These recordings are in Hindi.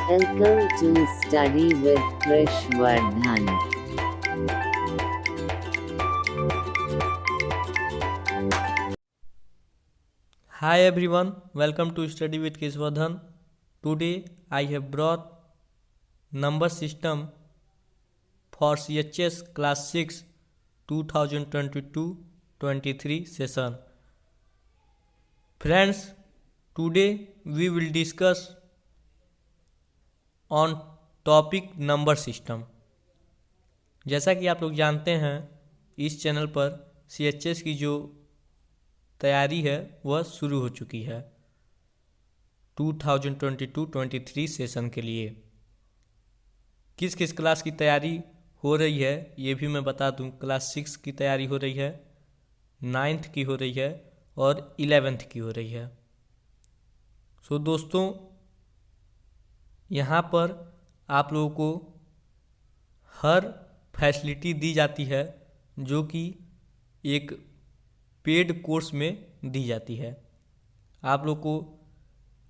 Welcome to Study with Krish Vardhan. Hi everyone, welcome to Study with Kishwardhan. Today I have brought number system for CHS class 6 2022-23 session. Friends, today we will discuss on topic number system. जैसा कि आप लोग जानते हैं, इस चैनल पर CHS की जो तैयारी है वह शुरू हो चुकी है 2022-23 सेशन के लिए। किस किस क्लास की तैयारी हो रही है ये भी मैं बता दूं। क्लास 6 की तैयारी हो रही है, 9th की हो रही है और 11th की हो रही है। सो दोस्तों, यहाँ पर आप लोगों को हर फैसिलिटी दी जाती है जो कि एक पेड कोर्स में दी जाती है। आप लोग को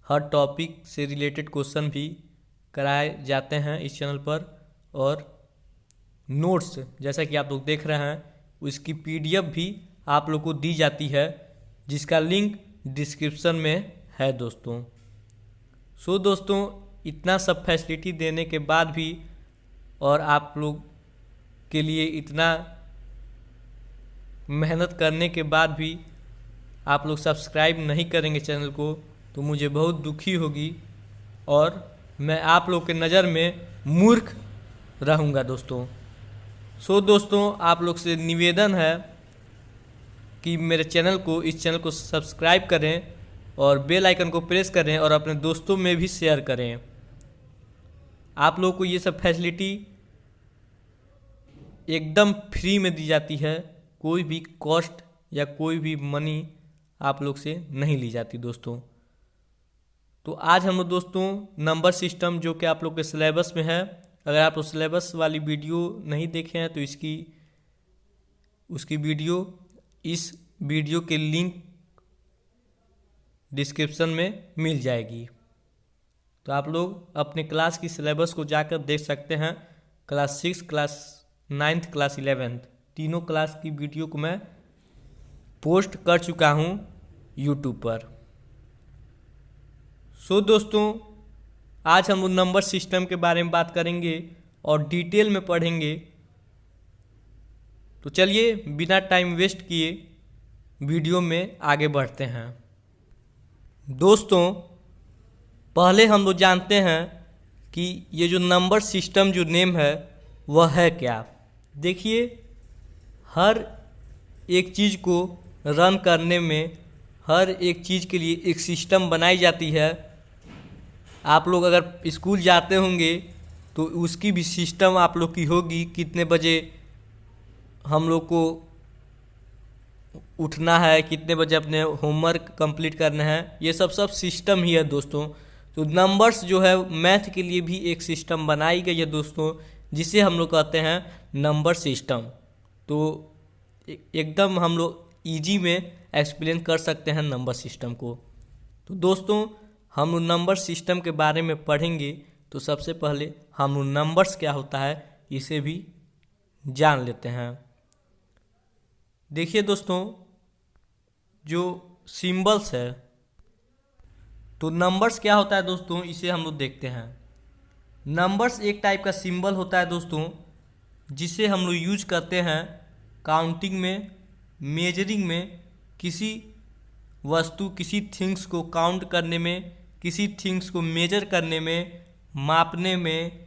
हर टॉपिक से रिलेटेड क्वेश्चन भी कराए जाते हैं इस चैनल पर, और नोट्स जैसा कि आप लोग देख रहे हैं उसकी PDF भी आप लोग को दी जाती है, जिसका लिंक डिस्क्रिप्शन में है दोस्तों। सो दोस्तों, इतना सब फैसिलिटी देने के बाद भी और आप लोग के लिए इतना मेहनत करने के बाद भी आप लोग सब्सक्राइब नहीं करेंगे चैनल को, तो मुझे बहुत दुखी होगी और मैं आप लोग के नज़र में मूर्ख रहूँगा दोस्तों। सो दोस्तों, आप लोग से निवेदन है कि मेरे इस चैनल को सब्सक्राइब करें और बेल आइकन को प्रेस करें और अपने दोस्तों में भी शेयर करें। आप लोगों को ये सब फैसिलिटी एकदम फ्री में दी जाती है, कोई भी कॉस्ट या कोई भी मनी आप लोग से नहीं ली जाती दोस्तों। तो आज हम लोग दोस्तों नंबर सिस्टम जो कि आप लोग के सिलेबस में है, अगर आप लोग सिलेबस वाली वीडियो नहीं देखे हैं तो उसकी वीडियो इस वीडियो के लिंक डिस्क्रिप्शन में मिल जाएगी। तो आप लोग अपने क्लास की सिलेबस को जाकर देख सकते हैं। Class 6, class 9th, class 11th तीनों क्लास की वीडियो को मैं पोस्ट कर चुका हूँ यूट्यूब पर। सो दोस्तों, आज हम नंबर सिस्टम के बारे में बात करेंगे और डिटेल में पढ़ेंगे। तो चलिए बिना टाइम वेस्ट किए वीडियो में आगे बढ़ते हैं। दोस्तों, पहले हम लोग जानते हैं कि ये जो नंबर सिस्टम जो नेम है वह है क्या। देखिए, हर एक चीज़ को रन करने में, हर एक चीज़ के लिए एक सिस्टम बनाई जाती है। आप लोग अगर स्कूल जाते होंगे तो उसकी भी सिस्टम आप लोग की होगी, कितने बजे हम लोग को उठना है, कितने बजे अपने होमवर्क कंप्लीट करना है, ये सब सिस्टम ही है दोस्तों। तो नंबर्स जो है मैथ के लिए भी एक सिस्टम बनाई गई है दोस्तों, जिसे हम लोग कहते हैं नंबर सिस्टम। तो एकदम हम लोग ईजी में एक्सप्लेन कर सकते हैं नंबर सिस्टम को। तो दोस्तों, हम लोग नंबर सिस्टम के बारे में पढ़ेंगे। तो सबसे पहले हम लोग नंबर्स क्या होता है इसे भी जान लेते हैं। देखिए दोस्तों, जो सिंबल्स है, तो नंबर्स क्या होता है दोस्तों, इसे हम लोग देखते हैं। नंबर्स एक टाइप का सिंबल होता है दोस्तों, जिसे हम लोग यूज करते हैं काउंटिंग में, मेजरिंग में, किसी वस्तु, किसी थिंग्स को काउंट करने में, किसी थिंग्स को मेजर करने में, मापने में,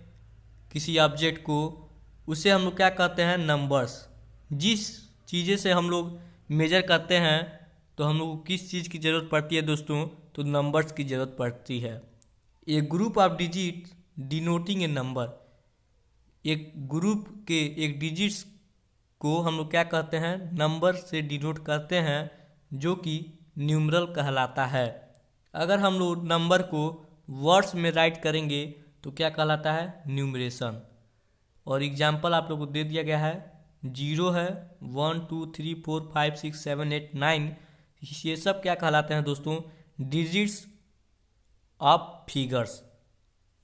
किसी ऑब्जेक्ट को, उसे हम लोग क्या कहते हैं, नंबर्स। जिस चीज़ें से हम लोग मेजर करते हैं तो हम लोग को किस चीज़ की ज़रूरत पड़ती है दोस्तों, तो नंबर्स की ज़रूरत पड़ती है। A group of digit denoting a number, एक ग्रुप के एक डिजिट्स को हम लोग क्या कहते हैं, नंबर से डिनोट करते हैं, जो कि न्यूमरल कहलाता है। अगर हम लोग नंबर को वर्ड्स में राइट करेंगे तो क्या कहलाता है, न्यूमरेशन। और एग्जाम्पल आप लोग को दे दिया गया है, 0 है, 1 2 3 4 5 6 7 8 9, ये सब क्या कहलाते हैं दोस्तों, डिजिट्स ऑफ फिगर्स।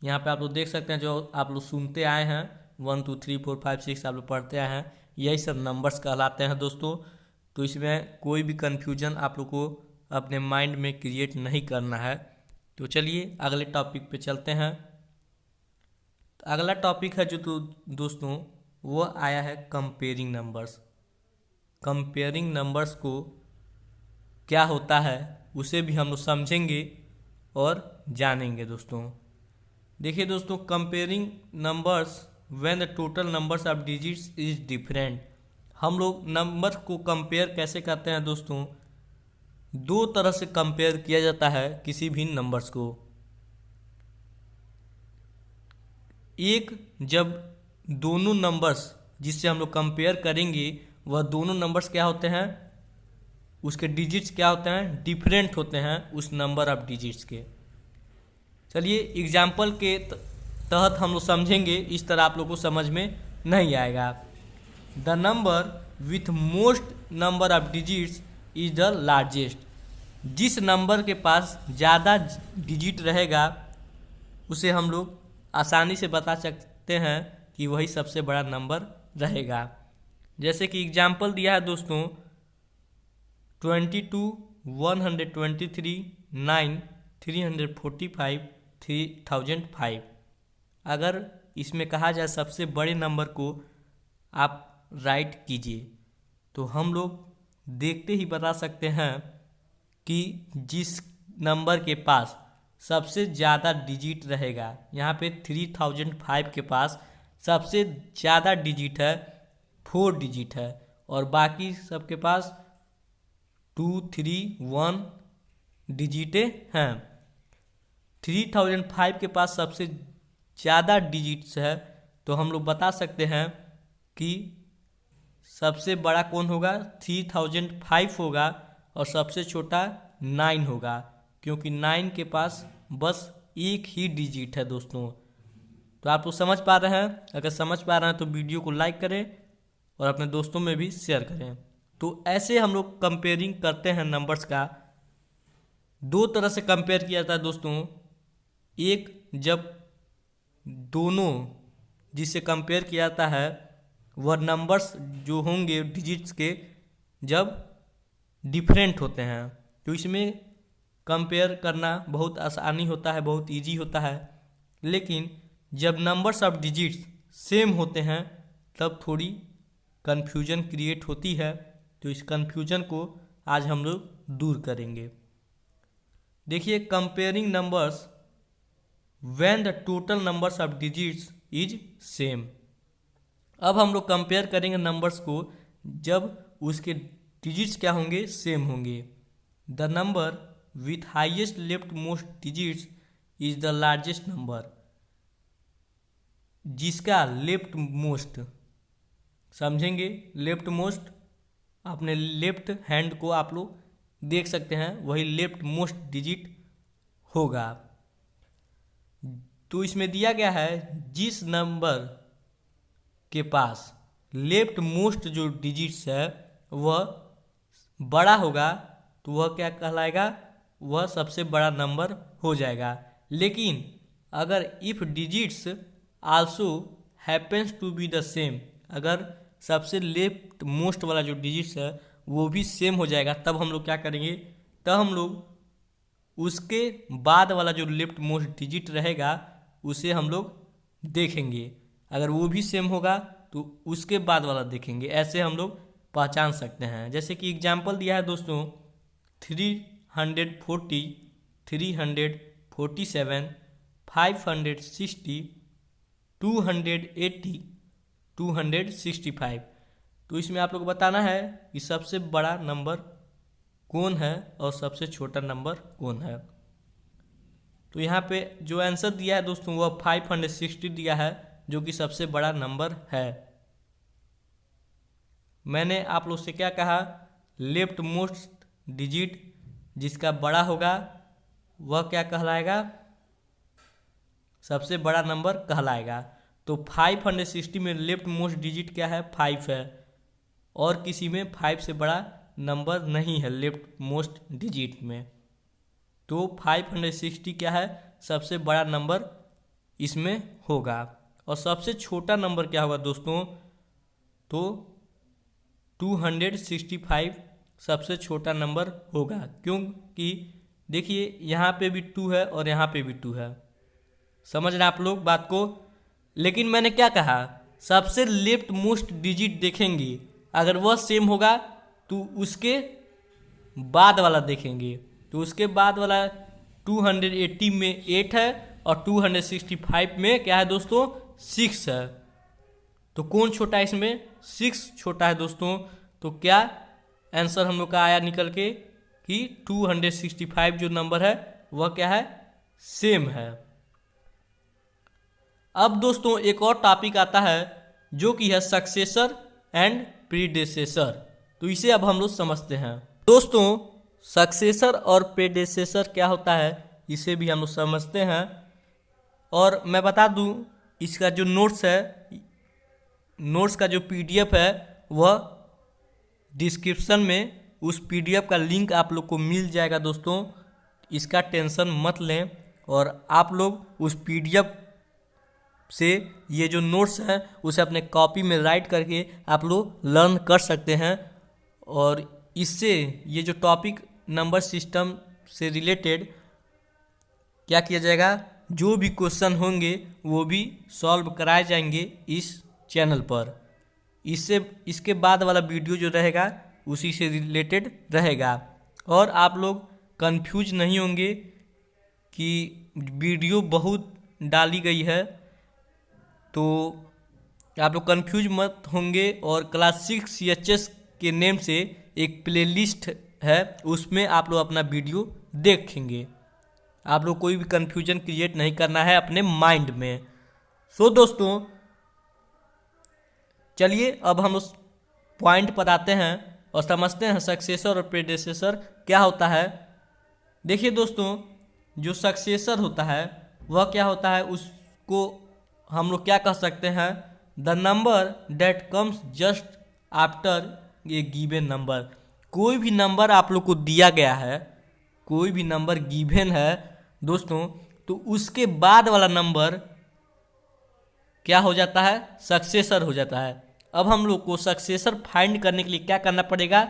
यहाँ पे आप लोग देख सकते हैं, जो आप लोग सुनते आए हैं 1 2 3 4 5 6 आप लोग पढ़ते आए हैं, यही सब नंबर्स कहलाते हैं दोस्तों। तो इसमें कोई भी कन्फ्यूजन आप लोग को अपने माइंड में क्रिएट नहीं करना है। तो चलिए अगले टॉपिक पे चलते हैं। तो अगला टॉपिक है जो तो दोस्तों वो आया है कंपेयरिंग नंबर्स। कंपेयरिंग नंबर्स को क्या होता है उसे भी हम लोग समझेंगे और जानेंगे दोस्तों। देखिए दोस्तों, comparing numbers when the total numbers of digits is different. हम लोग नंबर को कंपेयर कैसे करते हैं दोस्तों, दो तरह से कंपेयर किया जाता है किसी भी नंबर्स को। एक, जब दोनों नंबर्स जिससे हम लोग कंपेयर करेंगे वह दोनों नंबर्स क्या होते हैं, उसके डिजिट्स क्या होते हैं, डिफरेंट होते हैं उस नंबर ऑफ डिजिट्स के। चलिए एग्जाम्पल के तहत हम लोग समझेंगे, इस तरह आप लोग को समझ में नहीं आएगा। The number with most number of digits is the largest. जिस नंबर के पास ज़्यादा डिजिट रहेगा उसे हम लोग आसानी से बता सकते हैं कि वही सबसे बड़ा नंबर रहेगा। जैसे कि एग्जाम्पल दिया है दोस्तों 22, 123, 9, 345, 3005। अगर इसमें कहा जाए सबसे बड़े नंबर को आप राइट कीजिए तो हम लोग देखते ही बता सकते हैं कि जिस नंबर के पास सबसे ज़्यादा डिजिट रहेगा, यहाँ पे 3005 के पास सबसे ज़्यादा डिजिट है 4 डिजिट है, और बाकी सबके पास 2, 3, 1 डिजिटे हैं। 3005 के पास सबसे ज़्यादा डिजिट्स है, तो हम लोग बता सकते हैं कि सबसे बड़ा कौन होगा, 3005 होगा, और सबसे छोटा 9 होगा, क्योंकि 9 के पास बस एक ही डिजिट है दोस्तों। तो आप लोग समझ पा रहे हैं? अगर समझ पा रहे हैं तो वीडियो को लाइक करें और अपने दोस्तों में भी शेयर करें। तो ऐसे हम लोग कंपेयरिंग करते हैं नंबर्स का। दो तरह से कंपेयर किया जाता है दोस्तों। एक, जब दोनों जिससे कंपेयर किया जाता है वह नंबर्स जो होंगे डिजिट्स के जब डिफरेंट होते हैं, तो इसमें कंपेयर करना बहुत आसानी होता है, बहुत इजी होता है। लेकिन जब नंबर्स ऑफ डिजिट्स सेम होते हैं तब थोड़ी कन्फ्यूजन क्रिएट होती है। तो इस कन्फ्यूजन को आज हम लोग दूर करेंगे। देखिए, comparing numbers when the total numbers of digits is same. अब हम लोग कंपेयर करेंगे नंबर्स को जब उसके डिजिट्स क्या होंगे, सेम होंगे। The number with highest left most digits is the largest number. जिसका लेफ्ट मोस्ट, समझेंगे, लेफ्ट मोस्ट अपने लेफ्ट हैंड को आप लोग देख सकते हैं, वही लेफ्ट मोस्ट डिजिट होगा। तो इसमें दिया गया है जिस नंबर के पास लेफ्ट मोस्ट जो डिजिट्स है वह बड़ा होगा तो वह क्या कहलाएगा, वह सबसे बड़ा नंबर हो जाएगा। लेकिन अगर if digits also happens to be the same, अगर सबसे लेफ्ट मोस्ट वाला जो डिजिट्स है वो भी सेम हो जाएगा, तब हम लोग क्या करेंगे, तब हम लोग उसके बाद वाला जो लेफ्ट मोस्ट डिजिट रहेगा उसे हम लोग देखेंगे। अगर वो भी सेम होगा तो उसके बाद वाला देखेंगे। ऐसे हम लोग पहचान सकते हैं। जैसे कि एग्जाम्पल दिया है दोस्तों 340, 347, 560, 280, 265। तो इसमें आप लोग को बताना है कि सबसे बड़ा नंबर कौन है और सबसे छोटा नंबर कौन है। तो यहाँ पे जो आंसर दिया है दोस्तों वह 560 दिया है, जो कि सबसे बड़ा नंबर है। मैंने आप लोग से क्या कहा, लेफ्ट मोस्ट डिजिट जिसका बड़ा होगा वह क्या कहलाएगा, सबसे बड़ा नंबर कहलाएगा। तो 560 में लेफ्ट मोस्ट डिजिट क्या है, 5 है, और किसी में 5 से बड़ा नंबर नहीं है लेफ्ट मोस्ट डिजिट में। तो 560 क्या है, सबसे बड़ा नंबर इसमें होगा। और सबसे छोटा नंबर क्या होगा दोस्तों, तो 265 सबसे छोटा नंबर होगा, क्योंकि देखिए यहाँ पे भी 2 है और यहाँ पे भी 2 है। समझ रहे आप लोग बात को। लेकिन मैंने क्या कहा, सबसे लेफ्ट मोस्ट डिजिट देखेंगे, अगर वह सेम होगा तो उसके बाद वाला देखेंगे। तो उसके बाद वाला 280 में 8 है और 265 में क्या है दोस्तों, 6 है। तो कौन छोटा है इसमें, 6 छोटा है दोस्तों। तो क्या आंसर हम लोग का आया निकल के कि 265 जो नंबर है वह क्या है, सेम है। अब दोस्तों एक और टॉपिक आता है जो कि है सक्सेसर एंड प्रीडेसेसर। तो इसे अब हम लोग समझते हैं दोस्तों। सक्सेसर और प्रीडेसेसर क्या होता है इसे भी हम लोग समझते हैं। और मैं बता दूं, इसका जो नोट्स है, नोट्स का जो पीडीएफ है वह डिस्क्रिप्शन में उस पीडीएफ का लिंक आप लोग को मिल जाएगा दोस्तों। इसका टेंशन मत लें, और आप लोग उस पीडीएफ से ये जो नोट्स हैं उसे अपने कॉपी में राइट करके आप लोग लर्न कर सकते हैं। और इससे ये जो टॉपिक नंबर सिस्टम से रिलेटेड क्या किया जाएगा, जो भी क्वेश्चन होंगे वो भी सॉल्व कराए जाएंगे इस चैनल पर। इसके बाद वाला वीडियो जो रहेगा उसी से रिलेटेड रहेगा। और आप लोग कंफ्यूज नहीं होंगे कि वीडियो बहुत डाली गई है, तो आप लोग कंफ्यूज मत होंगे। और क्लास 6 CHS के नेम से एक प्लेलिस्ट है, उसमें आप लोग अपना वीडियो देखेंगे। आप लोग कोई भी कंफ्यूजन क्रिएट नहीं करना है अपने माइंड में। सो दोस्तों चलिए अब हम उस पॉइंट पर आते हैं और समझते हैं सक्सेसर और प्रीडेसेसर क्या होता है। देखिए दोस्तों, जो सक्सेसर होता है वह क्या होता है, उसको हम लोग क्या कह सकते हैं, the number that comes just after a given number. कोई भी नंबर आप लोग को दिया गया है, कोई भी नंबर गिवन है दोस्तों, तो उसके बाद वाला नंबर क्या हो जाता है, सक्सेसर हो जाता है। अब हम लोग को सक्सेसर फाइंड करने के लिए क्या करना पड़ेगा,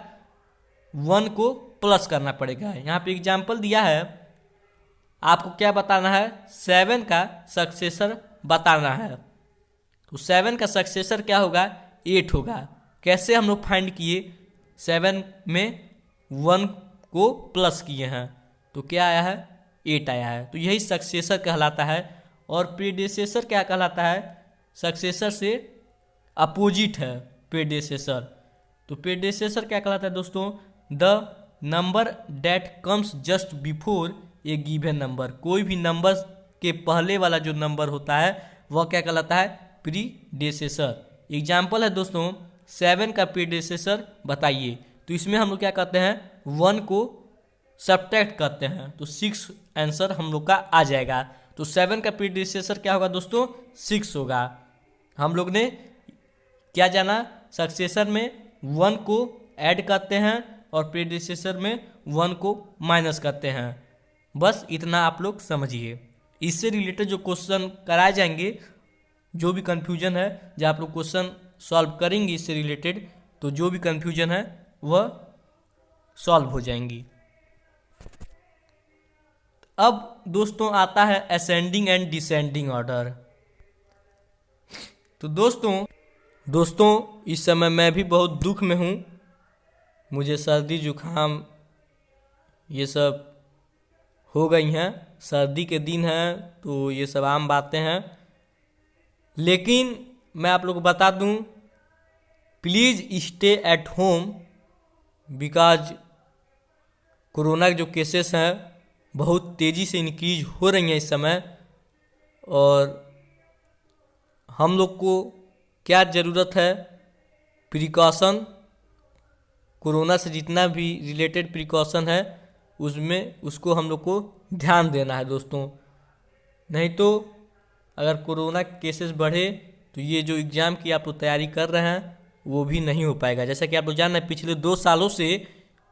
1 को प्लस करना पड़ेगा। यहाँ पे एग्जाम्पल दिया है, आपको क्या बताना है, 7 का सक्सेसर बताना है। तो 7 का सक्सेसर क्या होगा, 8 होगा। कैसे हम लोग फाइंड किए, 7 में 1 को प्लस किए हैं तो क्या आया है, 8 आया है। तो यही सक्सेसर कहलाता है। और प्रीडेसेसर क्या कहलाता है, सक्सेसर से अपोजिट है प्रीडेसेसर। तो प्रीडेसेसर क्या कहलाता है दोस्तों, the number that comes just before A given number. कोई भी नंबर के पहले वाला जो नंबर होता है वह क्या कहलाता है, प्रीडेसेसर। एग्जाम्पल है दोस्तों, 7 का प्रीडेसेसर बताइए। तो इसमें हम लोग क्या करते हैं, 1 को सब्ट्रैक्ट करते हैं तो 6 आंसर हम लोग का आ जाएगा। तो 7 का प्रीडेसेसर क्या होगा दोस्तों, 6 होगा। हम लोग ने क्या जाना, सक्सेसर में 1 को ऐड करते हैं और प्रीडेसेसर में 1 को माइनस करते हैं। बस इतना आप लोग समझिए। इससे रिलेटेड जो क्वेश्चन कराए जाएंगे, जो भी कंफ्यूजन है, जब आप लोग क्वेश्चन सॉल्व करेंगे इससे रिलेटेड, तो जो भी कंफ्यूजन है वह सॉल्व हो जाएंगी। अब दोस्तों आता है असेंडिंग एंड डिसेंडिंग ऑर्डर। तो दोस्तों इस समय मैं भी बहुत दुख में हूँ। मुझे सर्दी जुकाम ये सब हो गई हैं। सर्दी के दिन हैं तो ये सब आम बातें हैं। लेकिन मैं आप लोग को बता दूं, please stay at home, because corona के जो केसेस हैं बहुत तेज़ी से इंक्रीज हो रही हैं इस समय। और हम लोग को क्या ज़रूरत है, प्रिकॉशन, कोरोना से जितना भी रिलेटेड प्रिकॉशन है उसको हम लोग को ध्यान देना है दोस्तों। नहीं तो अगर कोरोना केसेस बढ़े तो ये जो एग्ज़ाम की आप लोग तैयारी कर रहे हैं वो भी नहीं हो पाएगा। जैसा कि आप लोग जान रहे हैं, पिछले 2 सालों से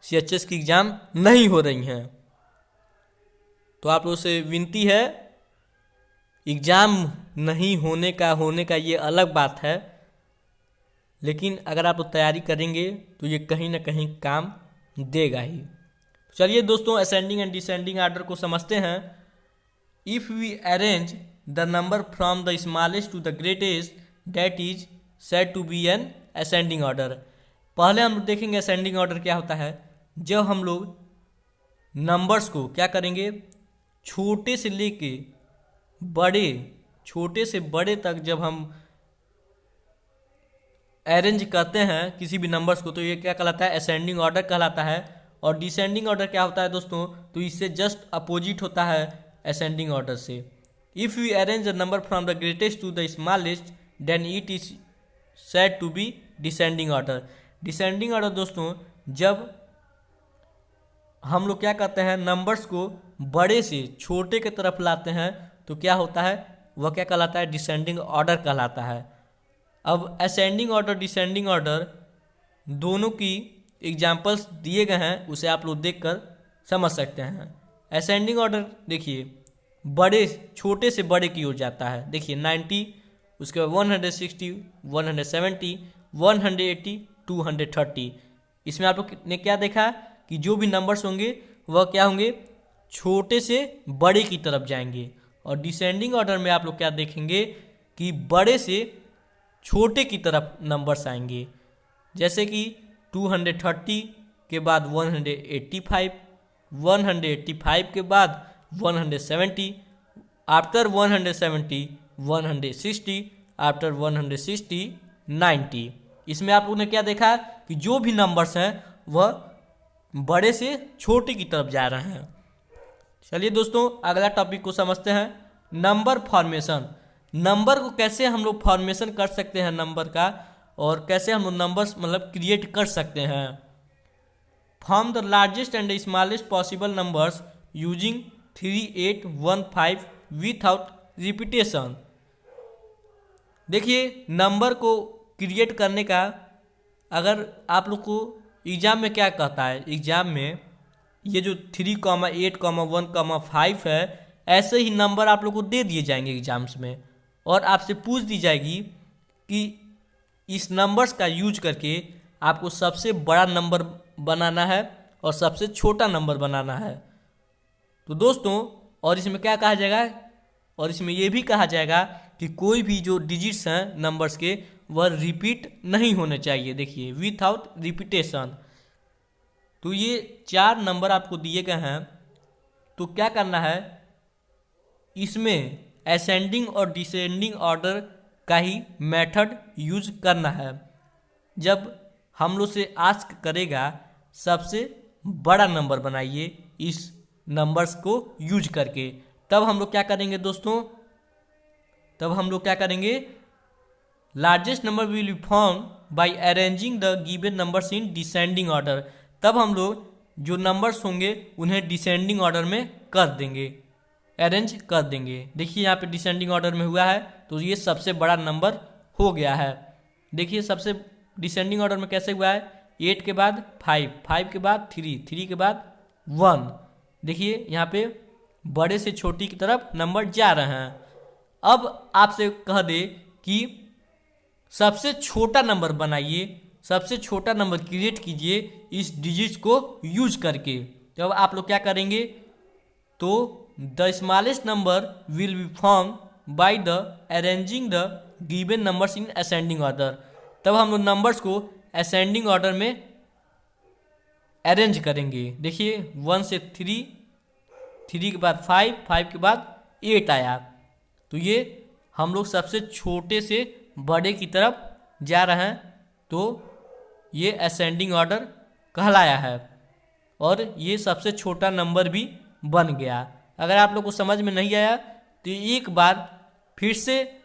CHS की एग्ज़ाम नहीं हो रही हैं। तो आप लोग से विनती है एग्ज़ाम नहीं होने का ये अलग बात है, लेकिन अगर आप तैयारी करेंगे तो ये कहीं ना कहीं काम देगा ही। चलिए दोस्तों, असेंडिंग एंड डिसेंडिंग आर्डर को समझते हैं। If we arrange the number from the smallest to the greatest, that is said to be an ascending order. पहले हम लोग देखेंगे असेंडिंग ऑर्डर क्या होता है। जब हम लोग नंबर्स को क्या करेंगे, छोटे से लेके बड़े, छोटे से बड़े तक जब हम अरेंज करते हैं किसी भी नंबर्स को, तो ये क्या कहलाता है, असेंडिंग ऑर्डर कहलाता है। और डिसेंडिंग ऑर्डर क्या होता है दोस्तों, तो इससे जस्ट अपोजिट होता है असेंडिंग ऑर्डर से। If you arrange the number from the greatest to the smallest, then it is said to be descending order. Descending order दोस्तों, जब हम लोग क्या करते हैं, नंबर्स को बड़े से छोटे की तरफ लाते हैं, तो क्या होता है, वह क्या कहलाता है, डिसेंडिंग ऑर्डर कहलाता है। अब असेंडिंग ऑर्डर डिसेंडिंग ऑर्डर दोनों की एग्जाम्पल्स दिए गए हैं, उसे आप लोग देखकर समझ सकते हैं। असेंडिंग ऑर्डर देखिए, बड़े, छोटे से बड़े की ओर जाता है। देखिए 90, उसके बाद 160, 170, 180, 230। इसमें आप लोग ने क्या देखा कि जो भी नंबर्स होंगे वह क्या होंगे, छोटे से बड़े की तरफ जाएंगे। और डिसेंडिंग ऑर्डर में आप लोग क्या देखेंगे कि बड़े से छोटे की तरफ नंबर्स आएंगे। जैसे कि 230 के बाद 185, 185 के बाद 170, आफ्टर 170 160, आफ्टर 160 90। इसमें आप लोगों ने क्या देखा कि जो भी नंबर्स हैं वह बड़े से छोटे की तरफ जा रहे हैं। चलिए दोस्तों, अगला टॉपिक को समझते हैं, नंबर फॉर्मेशन। नंबर को कैसे हम लोग फॉर्मेशन कर सकते हैं नंबर का, और कैसे हम लोग नंबर्स मतलब क्रिएट कर सकते हैं। Form the largest and smallest possible numbers using 3815 without repetition. देखिए, नंबर को क्रिएट करने का, अगर आप लोग को एग्जाम में क्या कहता है, एग्जाम में ये जो 3,8,1,5 है, ऐसे ही नंबर आप लोग को दे दिए जाएंगे एग्जाम्स में, और आपसे पूछ दी जाएगी कि इस नंबर्स का यूज करके आपको सबसे बड़ा नंबर बनाना है और सबसे छोटा नंबर बनाना है। तो दोस्तों, और इसमें क्या कहा जाएगा, और इसमें यह भी कहा जाएगा कि कोई भी जो डिजिट्स हैं नंबर्स के, वह रिपीट नहीं होने चाहिए। देखिए, विथआउट रिपीटेशन। तो ये 4 नंबर आपको दिए गए हैं, तो क्या करना है, इसमें असेंडिंग और डिसेंडिंग ऑर्डर का ही मेथड यूज करना है। जब हम लोग से आस्क करेगा सबसे बड़ा नंबर बनाइए इस नंबर्स को यूज करके, तब हम लोग क्या करेंगे दोस्तों, तब हम लोग क्या करेंगे, largest number will be form by arranging the given numbers in descending order. तब हम लोग जो नंबर्स होंगे उन्हें डिसेंडिंग ऑर्डर में कर देंगे, अरेंज कर देंगे। देखिए यहाँ पे डिसेंडिंग ऑर्डर में हुआ है, तो ये सबसे बड़ा नंबर हो गया है। देखिए सबसे डिसेंडिंग ऑर्डर में कैसे हुआ है, 8 के बाद 5, 5 के बाद 3, 3 के बाद 1। देखिए यहाँ पे बड़े से छोटी की तरफ नंबर जा रहे हैं। अब आपसे कह दे कि सबसे छोटा नंबर बनाइए, सबसे छोटा नंबर क्रिएट कीजिए इस डिजिट्स को यूज करके, जब आप लोग क्या करेंगे, तो the smallest number will be form by the arranging the given numbers in ascending order. तब हम लोग नंबर्स को असेंडिंग ऑर्डर में अरेंज करेंगे। देखिए 1 से 3, 3 के बाद 5, 5 के बाद 8 आया, तो ये हम लोग सबसे छोटे से बड़े की तरफ जा रहे हैं, तो ये असेंडिंग ऑर्डर कहलाया है, और ये सबसे छोटा नंबर भी बन गया। अगर आप लोग को समझ में नहीं आया तो एक बार फिर से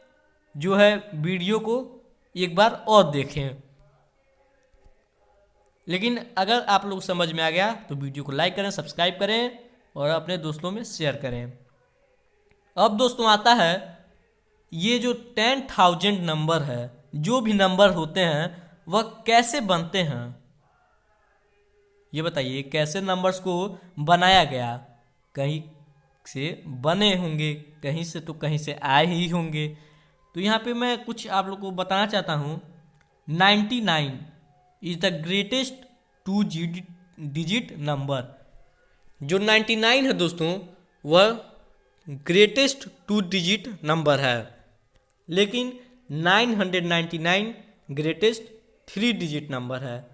जो है वीडियो को एक बार और देखें, लेकिन अगर आप लोग समझ में आ गया तो वीडियो को लाइक करें, सब्सक्राइब करें और अपने दोस्तों में शेयर करें। अब दोस्तों आता है ये जो 10,000 नंबर है, जो भी नंबर होते हैं वह कैसे बनते हैं, ये बताइए कैसे नंबर्स को बनाया गया। कहीं से बने होंगे, कहीं से तो कहीं से आए ही होंगे। तो यहाँ पे मैं कुछ आप लोग को बताना चाहता हूँ। 99 is the greatest 2 digit number. जो 99 है दोस्तों वह ग्रेटेस्ट 2 डिजिट नंबर है, लेकिन 999 ग्रेटेस्ट 3 डिजिट नंबर है।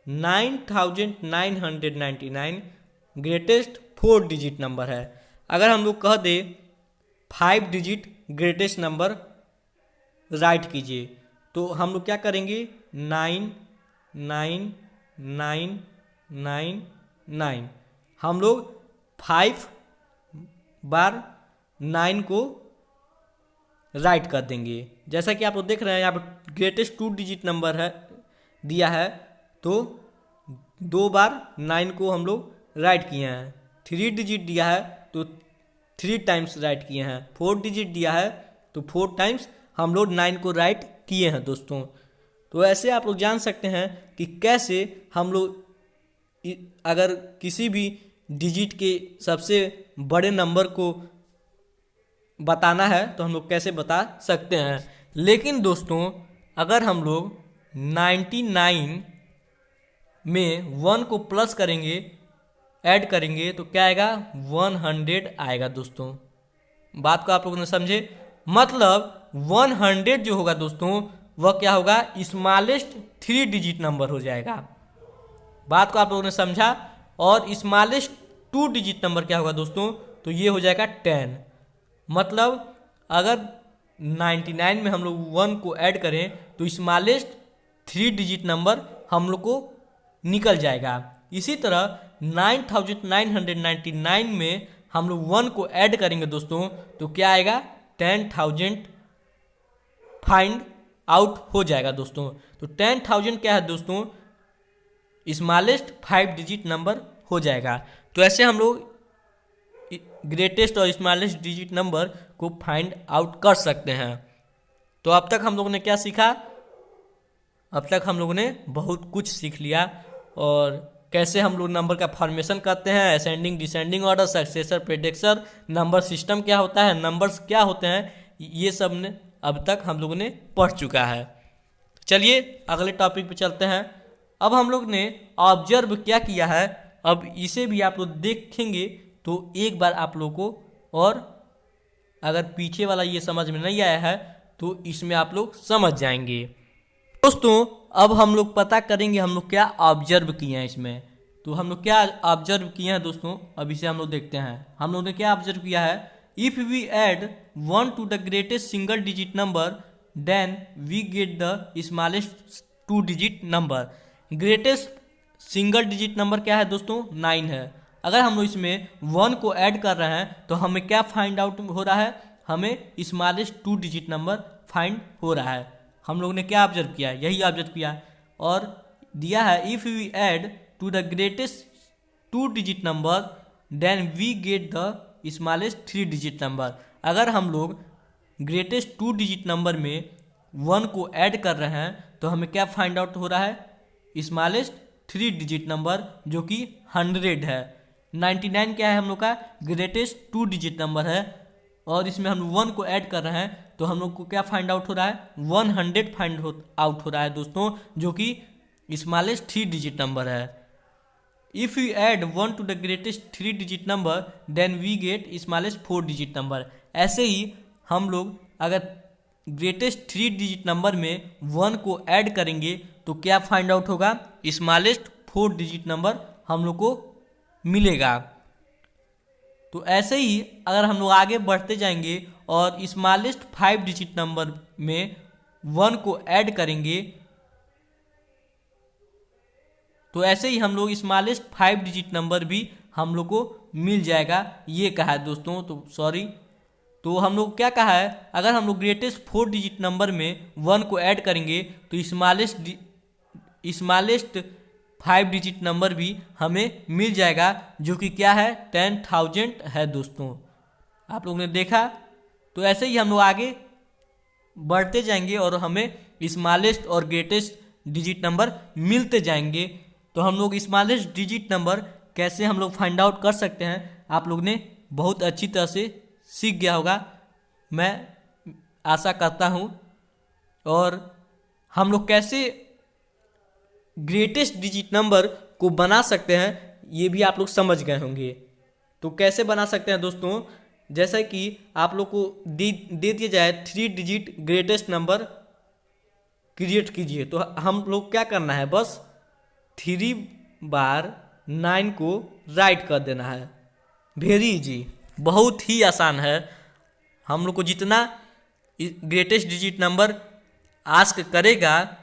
9999 ग्रेटेस्ट 4 डिजिट नंबर है। अगर हम लोग कह दे 5 डिजिट ग्रेटेस्ट नंबर राइट कीजिए, तो हम लोग क्या करेंगे, 99999। हम लोग 5 बार 9 को राइट कर देंगे। जैसा कि आप लोग देख रहे हैं यहाँ पर ग्रेटेस्ट 2 डिजिट नंबर है दिया है, तो 2 बार 9 को हम लोग राइट किए हैं। 3 डिजिट दिया है तो 3 टाइम्स राइट किए हैं। 4 डिजिट दिया है तो 4 टाइम्स हम लोग 9 को राइट किए हैं दोस्तों। तो ऐसे आप लोग जान सकते हैं कि कैसे हम लोग अगर किसी भी डिजिट के सबसे बड़े नंबर को बताना है तो हम लोग कैसे बता सकते हैं। लेकिन दोस्तों अगर हम लोग 99 में 1 को प्लस करेंगे, ऐड करेंगे, तो क्या आएगा, 100 आएगा दोस्तों। बात को आप लोगों ने समझे? मतलब 100 जो होगा दोस्तों वह क्या होगा, स्मॉलेस्ट 3 डिजिट नंबर हो जाएगा। बात को आप लोगों ने समझा? और स्मॉलेस्ट 2 डिजिट नंबर क्या होगा दोस्तों, तो ये हो जाएगा 10। मतलब अगर 99 में हम लोग 1 को ऐड करें तो स्मॉलेस्ट 3 डिजिट नंबर हम लोग को निकल जाएगा। इसी तरह 9999 में हम लोग 1 को ऐड करेंगे दोस्तों तो क्या आएगा, 10,000 फाइंड आउट हो जाएगा दोस्तों। तो 10,000 क्या है दोस्तों, स्मॉलेस्ट 5 डिजिट नंबर हो जाएगा। तो ऐसे हम लोग ग्रेटेस्ट और स्मॉलेस्ट डिजिट नंबर को फाइंड आउट कर सकते हैं। तो अब तक हम लोगों ने क्या सीखा? अब तक हम लोगों ने बहुत कुछ सीख लिया, और कैसे हम लोग नंबर का फॉर्मेशन करते हैं, ascending descending order, successor, predecessor, number system क्या होता है, नंबर्स क्या होते हैं, ये सब ने अब तक हम लोगों ने पढ़ चुका है। चलिए अगले टॉपिक पे चलते हैं। अब हम लोग ने ऑब्जर्व क्या किया है, अब इसे भी आप लोग देखेंगे तो एक बार आप लोग को, और अगर पीछे वाला ये समझ में नहीं आया है तो इसमें आप लोग समझ जाएंगे। दोस्तों अब हम लोग पता करेंगे हम लोग क्या ऑब्जर्व किए हैं इसमें। तो हम लोग क्या ऑब्जर्व किए हैं दोस्तों, अब इसे हम लोग देखते हैं। हम लोग ने क्या ऑब्जर्व किया है, if we add 1 to the greatest single digit number then we get the smallest 2 digit number. Greatest single digit number क्या है दोस्तों, 9 है। अगर हम लोग इसमें 1 को ऐड कर रहे हैं तो हमें क्या फाइंड आउट हो रहा है, हमें स्मॉलेस्ट 2 डिजिट नंबर फाइंड हो रहा है। हम लोग ने क्या ऑब्जर्व किया, यही ऑब्जर्व किया, और दिया है if we add to the greatest 2 digit number then we get the smallest 3 digit number. अगर हम लोग ग्रेटेस्ट 2 डिजिट नंबर में 1 को ऐड कर रहे हैं तो हमें क्या फाइंड आउट हो रहा है, स्मॉलेस्ट 3 डिजिट नंबर जो कि 100 है। 99 क्या है हम लोग का, ग्रेटेस्ट 2 डिजिट नंबर है, और इसमें हम 1 को ऐड कर रहे हैं तो हम लोग को क्या फाइंड आउट हो रहा है, 100 फाइंड आउट हो रहा है दोस्तों, जो कि स्मॉलेस्ट 3 डिजिट नंबर है। If you add 1 to the greatest 3 digit number then we get smallest 4 digit number. ऐसे ही हम लोग अगर ग्रेटेस्ट 3 डिजिट नंबर में 1 को ऐड करेंगे तो क्या फाइंड आउट होगा, स्मॉलेस्ट 4 डिजिट नंबर हम लोग को मिलेगा। तो ऐसे ही अगर हम लोग आगे बढ़ते जाएंगे और स्मॉलेस्ट 5 डिजिट नंबर में 1 को ऐड करेंगे तो ऐसे ही हम लोग स्मॉलेस्ट 5 डिजिट नंबर भी हम लोग को मिल जाएगा, ये कहा है दोस्तों। तो सॉरी, तो हम लोग क्या कहा है, अगर हम लोग ग्रेटेस्ट 4 डिजिट नंबर में 1 को ऐड करेंगे तो स्मॉलेस्ट 5 डिजिट नंबर भी हमें मिल जाएगा, जो कि क्या है, 10,000 है दोस्तों। आप लोगों ने देखा। तो ऐसे ही हम लोग आगे बढ़ते जाएंगे और हमें स्मॉलेस्ट और ग्रेटेस्ट डिजिट नंबर मिलते जाएंगे। तो हम लोग स्मॉलेस्ट डिजिट नंबर कैसे हम लोग फाइंड आउट कर सकते हैं, आप लोग ने बहुत अच्छी तरह से सीख गया होगा, मैं आशा करता हूँ। और हम लोग कैसे ग्रेटेस्ट डिजिट नंबर को बना सकते हैं ये भी आप लोग समझ गए होंगे। तो कैसे बना सकते हैं दोस्तों, जैसा कि आप लोग को दे दिया जाए 3 डिजिट ग्रेटेस्ट नंबर क्रिएट कीजिए, तो हम लोग क्या करना है, बस 3 बार 9 को राइट कर देना है। वेरी इजी, बहुत ही आसान है। हम लोग को जितना ग्रेटेस्ट डिजिट नंबर आस्क करेगा,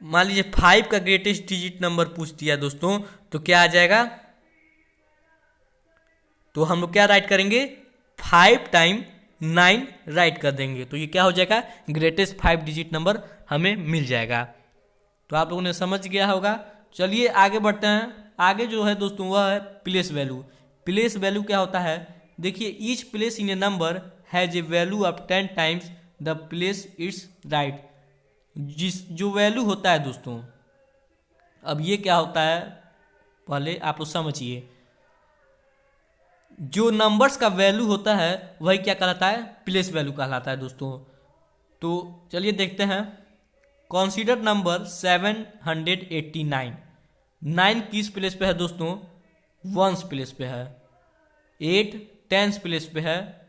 मान लीजिए 5 का ग्रेटेस्ट डिजिट नंबर पूछ दिया दोस्तों, तो क्या आ जाएगा, तो हम लोग क्या राइट करेंगे, 5 टाइम 9 राइट कर देंगे, तो ये क्या हो जाएगा, ग्रेटेस्ट 5 डिजिट नंबर हमें मिल जाएगा। तो आप लोगों ने समझ गया होगा। चलिए आगे बढ़ते हैं। आगे जो है दोस्तों वह है प्लेस वैल्यू। प्लेस वैल्यू क्या होता है, देखिए each place in A number has a value of 10 times the place it's right. जो वैल्यू होता है दोस्तों, अब ये क्या होता है पहले आप लोग समझिए। जो नंबर्स का वैल्यू होता है वही क्या कहलाता है, प्लेस वैल्यू कहलाता है दोस्तों। तो चलिए देखते हैं। Consider number 789। 9 किस प्लेस पे है दोस्तों, 1s प्लेस पे है। 8 10s प्लेस पे है,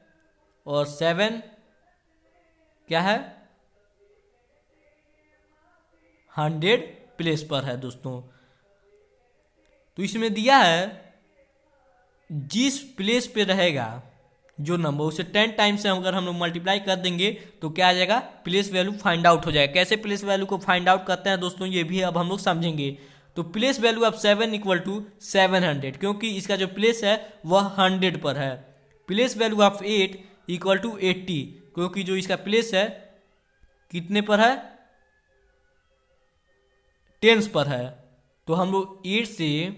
और 7 क्या है, 100 प्लेस पर है दोस्तों। तो इसमें दिया है जिस प्लेस पे रहेगा जो नंबर, उसे 10 टाइम्स से अगर हम लोग मल्टीप्लाई कर देंगे तो क्या आ जाएगा, प्लेस वैल्यू फाइंड आउट हो जाएगा। कैसे प्लेस वैल्यू को फाइंड आउट करते हैं दोस्तों, ये भी अब हम लोग समझेंगे। तो place value of 7 equal to 700, क्योंकि इसका जो प्लेस है वह 100 पर है। Place value of 8 equal to 80, क्योंकि जो इसका प्लेस है कितने पर है, 10s पर है। तो हम लोग 8 से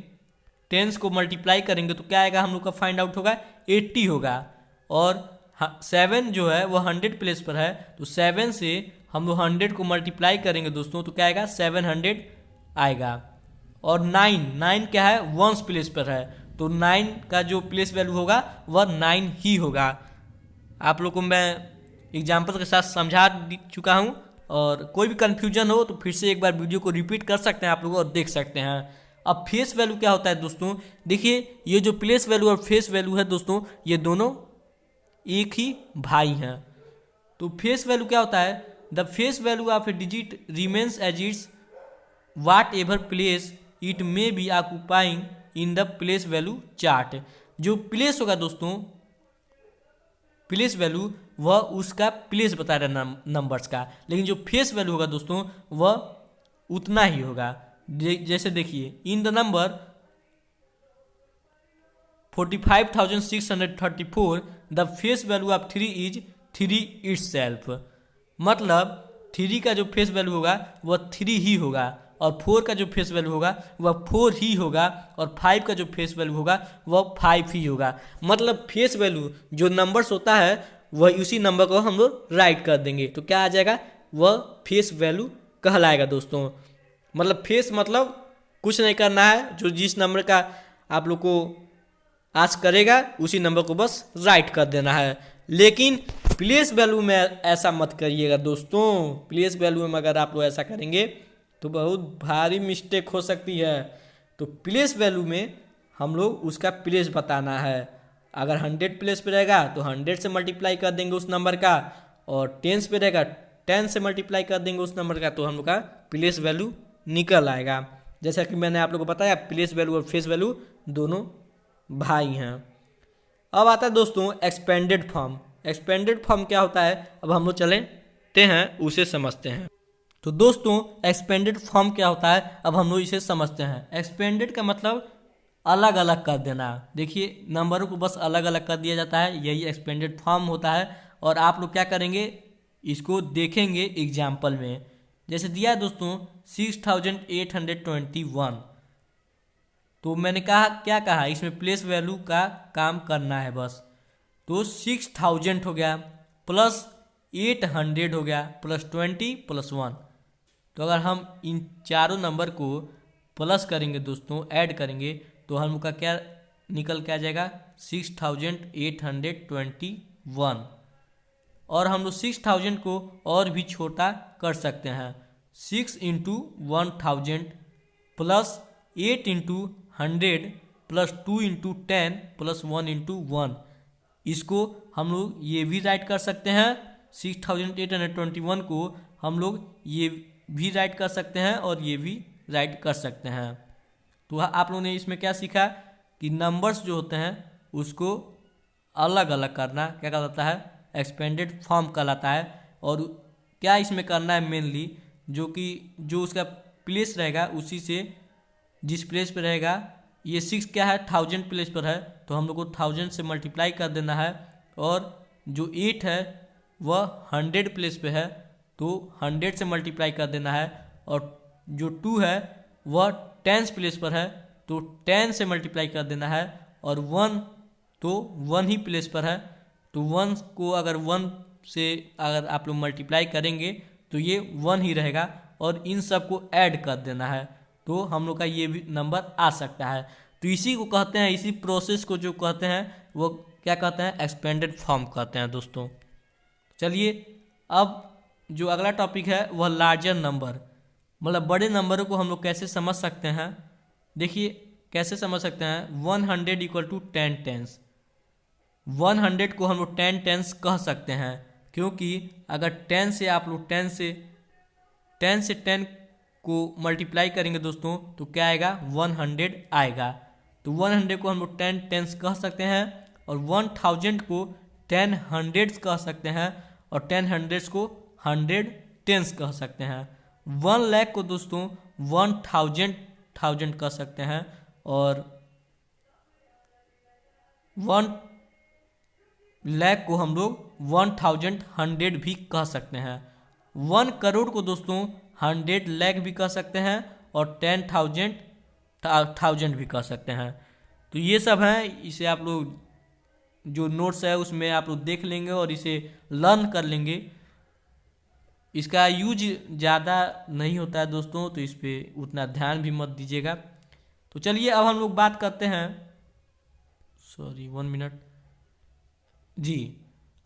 10s को मल्टीप्लाई करेंगे तो क्या आएगा, हम लोग का फाइंड आउट होगा 80 होगा। और 7 जो है वो 100 प्लेस पर है, तो 7 से हम लोग 100 को मल्टीप्लाई करेंगे दोस्तों, तो क्या आएगा, 700 आएगा। और 9 क्या है, 1s प्लेस पर है, तो 9 का जो प्लेस वैल्यू होगा वह 9 ही होगा। आप लोग को मैं एग्जाम्पल के साथ समझा चुका हूँ, और कोई भी कन्फ्यूजन हो तो फिर से एक बार वीडियो को रिपीट कर सकते हैं आप लोग और देख सकते हैं। अब फेस वैल्यू क्या होता है दोस्तों, देखिए ये जो प्लेस वैल्यू और फेस वैल्यू है दोस्तों, ये दोनों एक ही भाई हैं। तो फेस वैल्यू क्या होता है, the face value of a digit remains as its whatever place it may be occupying in the place value chart. जो प्लेस होगा दोस्तों, प्लेस वैल्यू वह उसका प्लेस बता रहा है नंबर्स का, लेकिन जो फेस वैल्यू होगा दोस्तों वह उतना ही होगा। जैसे देखिए in the number 45,634 the face value of 3 is 3 itself. मतलब 3 का जो फेस वैल्यू होगा वह 3 ही होगा, और 4 का जो फेस वैल्यू होगा वह 4 ही होगा, और 5 का जो फेस वैल्यू होगा वह 5 ही होगा। मतलब फेस वैल्यू जो नंबर्स होता है वह उसी नंबर को हम लोग राइट कर देंगे, तो क्या आ जाएगा, वह फेस वैल्यू कहलाएगा दोस्तों। मतलब फेस मतलब कुछ नहीं करना है, जो जिस नंबर का आप लोग को आस्क करेगा उसी नंबर को बस राइट कर देना है। लेकिन प्लेस वैल्यू में ऐसा मत करिएगा दोस्तों। प्लेस वैल्यू में अगर आप लोग ऐसा करेंगे तो बहुत भारी मिस्टेक हो सकती है। तो प्लेस वैल्यू में हम लोग उसका प्लेस बताना है। अगर 100 प्लेस पे रहेगा तो 100 से मल्टीप्लाई कर देंगे उस नंबर का, और 10s पे रहेगा 10 से मल्टीप्लाई कर देंगे उस नंबर का, तो हम लोग का प्लेस वैल्यू निकल आएगा। जैसा कि मैंने आप लोगों को बताया, प्लेस वैल्यू और फेस वैल्यू दोनों भाई हैं। अब आता है दोस्तों एक्सपेंडेड फॉर्म। एक्सपेंडेड फॉर्म क्या होता है, अब हम लोग चलते हैं उसे समझते हैं। तो दोस्तों एक्सपेंडेड फॉर्म क्या होता है, अब हम लोग इसे समझते हैं। एक्सपेंडेड का मतलब अलग अलग कर देना। देखिए नंबरों को बस अलग अलग कर दिया जाता है, यही एक्सपेंडेड फॉर्म होता है। और आप लोग क्या करेंगे, इसको देखेंगे एग्जाम्पल में। जैसे दिया है दोस्तों 6821, तो मैंने कहा क्या कहा, इसमें प्लेस वैल्यू का काम करना है बस। तो 6000 हो गया प्लस 800 हो गया प्लस 20 प्लस 1। तो अगर हम इन चारों नंबर को प्लस करेंगे दोस्तों, ऐड करेंगे, तो हम का क्या निकल के आ जाएगा 6821 और हम लोग 6000 को और भी छोटा कर सकते हैं। 6 into 1000 plus 8 into 100 plus 2 into 10 plus 1 into 1। इसको हम लोग ये भी राइट कर सकते हैं। 6821 को हम लोग ये भी राइट कर सकते हैं और ये भी राइट कर सकते हैं। तो आप लोगों ने इसमें क्या सीखा कि नंबर्स जो होते हैं उसको अलग अलग करना क्या कहलाता है, एक्सपेंडेड फॉर्म कहलाता है। और क्या इसमें करना है मेनली, जो उसका प्लेस रहेगा उसी से जिस प्लेस पे रहेगा, ये 6 क्या है 1000 प्लेस पर है तो हम लोग को 1000 से मल्टीप्लाई कर देना है। और जो 8 है वह 100 प्लेस पे है तो 100 से मल्टीप्लाई कर देना है। और जो 2 है वह 10 प्लेस पर है तो 10 से मल्टीप्लाई कर देना है। और 1 तो 1 ही प्लेस पर है तो 1 को अगर 1 से अगर आप लोग मल्टीप्लाई करेंगे तो ये 1 ही रहेगा और इन सब को ऐड कर देना है तो हम लोग का ये भी नंबर आ सकता है। तो इसी को कहते हैं, इसी प्रोसेस को जो कहते हैं वो क्या कहते हैं, एक्सपेंडेड फॉर्म कहते हैं दोस्तों। चलिए अब जो अगला टॉपिक है वह लार्जर नंबर, मतलब बड़े नंबरों को हम लोग कैसे समझ सकते हैं। देखिए कैसे समझ सकते हैं। 100 इक्वल टू 10 टेंस। 100 को हम लोग 10 टेंस कह सकते हैं क्योंकि अगर 10 से आप लोग 10 से 10 को मल्टीप्लाई करेंगे दोस्तों तो क्या आएगा 100 आएगा। तो 100 को हम लोग 10 टेंस कह सकते हैं और 1000 को 10 हंड्रेड्स कह सकते हैं और 10 हंड्रेड्स को 100 टेंस कह सकते हैं। 1 लाख को दोस्तों 1000 कह सकते हैं और 1 लाख को हम लोग 1100 भी कह सकते हैं। 1 करोड़ को दोस्तों 100 लाख भी कह सकते हैं और 10,000 भी कह सकते हैं। तो ये सब हैं, इसे आप लोग जो नोट्स है उसमें आप लोग देख लेंगे और इसे लर्न कर लेंगे। इसका यूज ज़्यादा नहीं होता है दोस्तों तो इस पर उतना ध्यान भी मत दीजिएगा। तो चलिए अब हम लोग बात करते हैं, 1 मिनट जी।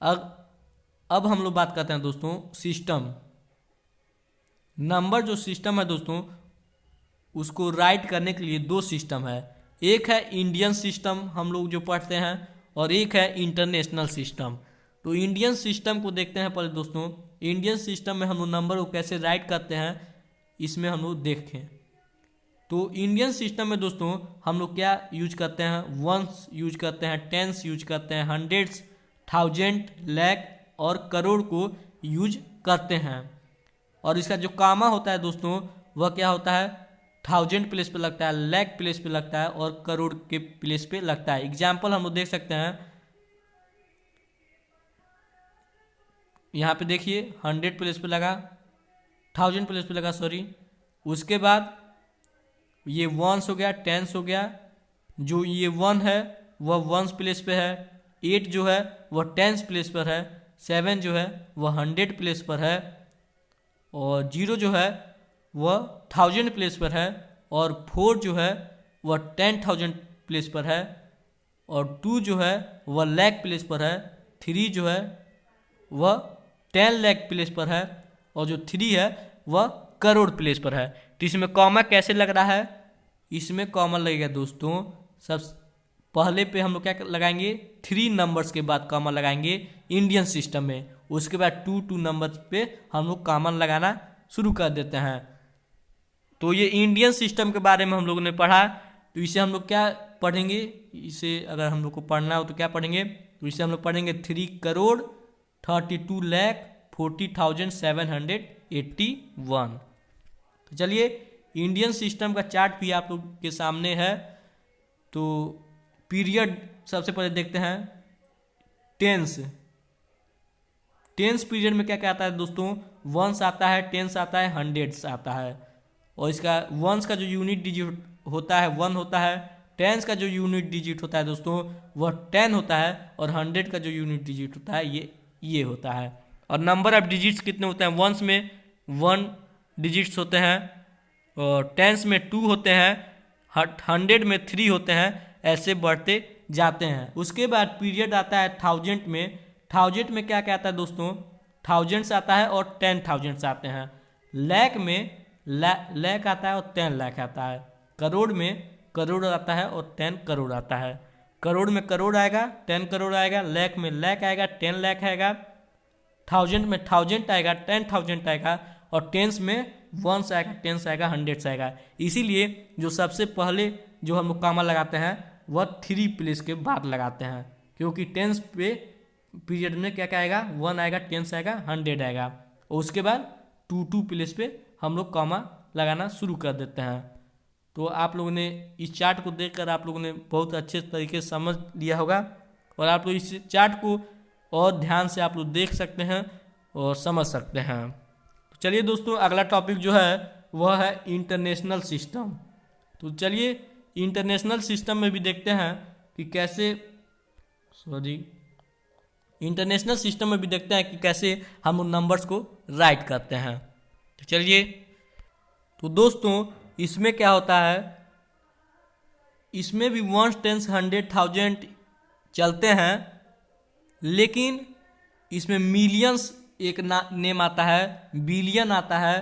अब हम लोग बात करते हैं दोस्तों सिस्टम। नंबर जो सिस्टम है दोस्तों उसको राइट करने के लिए 2 सिस्टम है। एक है इंडियन सिस्टम हम लोग जो पढ़ते हैं और एक है इंटरनेशनल सिस्टम। तो इंडियन सिस्टम को देखते हैं पहले दोस्तों। इंडियन सिस्टम में हम लोग नंबर को कैसे राइट करते हैं इसमें हम लोग देखें। तो इंडियन सिस्टम में दोस्तों हम लोग क्या यूज करते हैं, वंस यूज करते हैं, टेंस यूज करते हैं, हंड्रेड्स, 1000, लाख और करोड़ को यूज करते हैं। और इसका जो कामा होता है दोस्तों वह क्या होता है, 1000 प्लेस पे लगता है, लाख प्लेस पे लगता है और करोड़ के प्लेस पे लगता है। एग्जाम्पल हम लोग देख सकते हैं, यहाँ पे देखिए 100 प्लेस पे लगा, 1000 प्लेस पे लगा सॉरी। उसके बाद ये वंस हो गया, टेंस हो गया। जो ये 1 है वह वंस प्लेस पे है, 8 जो है वह टेंस प्लेस पर है, 7 जो है वह 100 प्लेस पर है और 0 जो है वह 1000 प्लेस पर है और 4 जो है वह 10,000 प्लेस पर है और 2 जो है वह लाख प्लेस पर है, 3 जो है वह 10 लाख प्लेस पर है और जो 3 है वह करोड़ प्लेस पर है। तो इसमें कॉमा कैसे लग रहा है, इसमें कॉमा लगेगा दोस्तों सब पहले पे हम लोग क्या लगाएंगे, 3 नंबर्स के बाद कॉमा लगाएंगे इंडियन सिस्टम में। उसके बाद 2 नंबर्स पे हम लोग कॉमन लगाना शुरू कर देते हैं। तो ये इंडियन सिस्टम के बारे में हम लोगों ने पढ़ा। तो इसे हम लोग क्या पढ़ेंगे, इसे अगर हम लोग को पढ़ना हो तो क्या पढ़ेंगे, तो इसे हम लोग पढ़ेंगे 3 करोड़ 32 लाख 40,781। तो चलिए इंडियन सिस्टम का चार्ट भी आप लोग के सामने है। तो पीरियड सबसे पहले देखते हैं, टेंस पीरियड में क्या क्या आता है दोस्तों, वंस आता है, टेंस आता है, हंड्रेड्स आता है। और इसका वंस का जो यूनिट डिजिट होता है 1 होता है, टेंस का जो यूनिट डिजिट होता है दोस्तों वह 10 होता है और 100 का जो यूनिट डिजिट होता है ये होता है। और नंबर ऑफ डिजिट्स कितने होते हैं, वंस में 1 डिजिट्स होते हैं और टेंस में 2 होते हैं, 100 में 3 होते हैं, ऐसे बढ़ते जाते हैं। उसके बाद पीरियड आता है थाउजेंड में। थाउजेंड में क्या क्या आता है दोस्तों, थाउजेंड्स आता है और 10,000 आते हैं। लैख में लैख आता है और 10 लाख आता है। करोड़ में करोड़ आता है और 10 करोड़ आता है। करोड़ में करोड़ आएगा, 10 करोड़ आएगा। लैख में लैख आएगा, 10 लाख आएगा। थाउजेंड में थाउजेंड आएगा, 10,000 आएगा। और टेंस में वंस आएगा, टेंस आएगा, हंड्रेड्स आएगा। इसीलिए जो सबसे पहले जो हम लोग कामा लगाते हैं वह 3 प्लेस के बाद लगाते हैं, क्योंकि टेंस पे पीरियड में क्या क्या आएगा, 1 आएगा, टेंस आएगा, 100 आएगा। और उसके बाद 2 प्लेस पे हम लोग कामा लगाना शुरू कर देते हैं। तो आप लोगों ने इस चार्ट को देखकर आप लोगों ने बहुत अच्छे तरीके से समझ लिया होगा, और आप लोग इस चार्ट को और ध्यान से आप लोग देख सकते हैं और समझ सकते हैं। तो चलिए दोस्तों, अगला टॉपिक जो है वह है इंटरनेशनल सिस्टम। तो चलिए इंटरनेशनल सिस्टम में भी देखते हैं कि कैसे इंटरनेशनल सिस्टम में भी देखते हैं कि कैसे हम उन नंबर्स को राइट करते हैं। तो चलिए, तो दोस्तों इसमें क्या होता है, इसमें भी 1, 10, 100, 1000 चलते हैं, लेकिन इसमें मिलियंस एक नेम आता है, बिलियन आता है।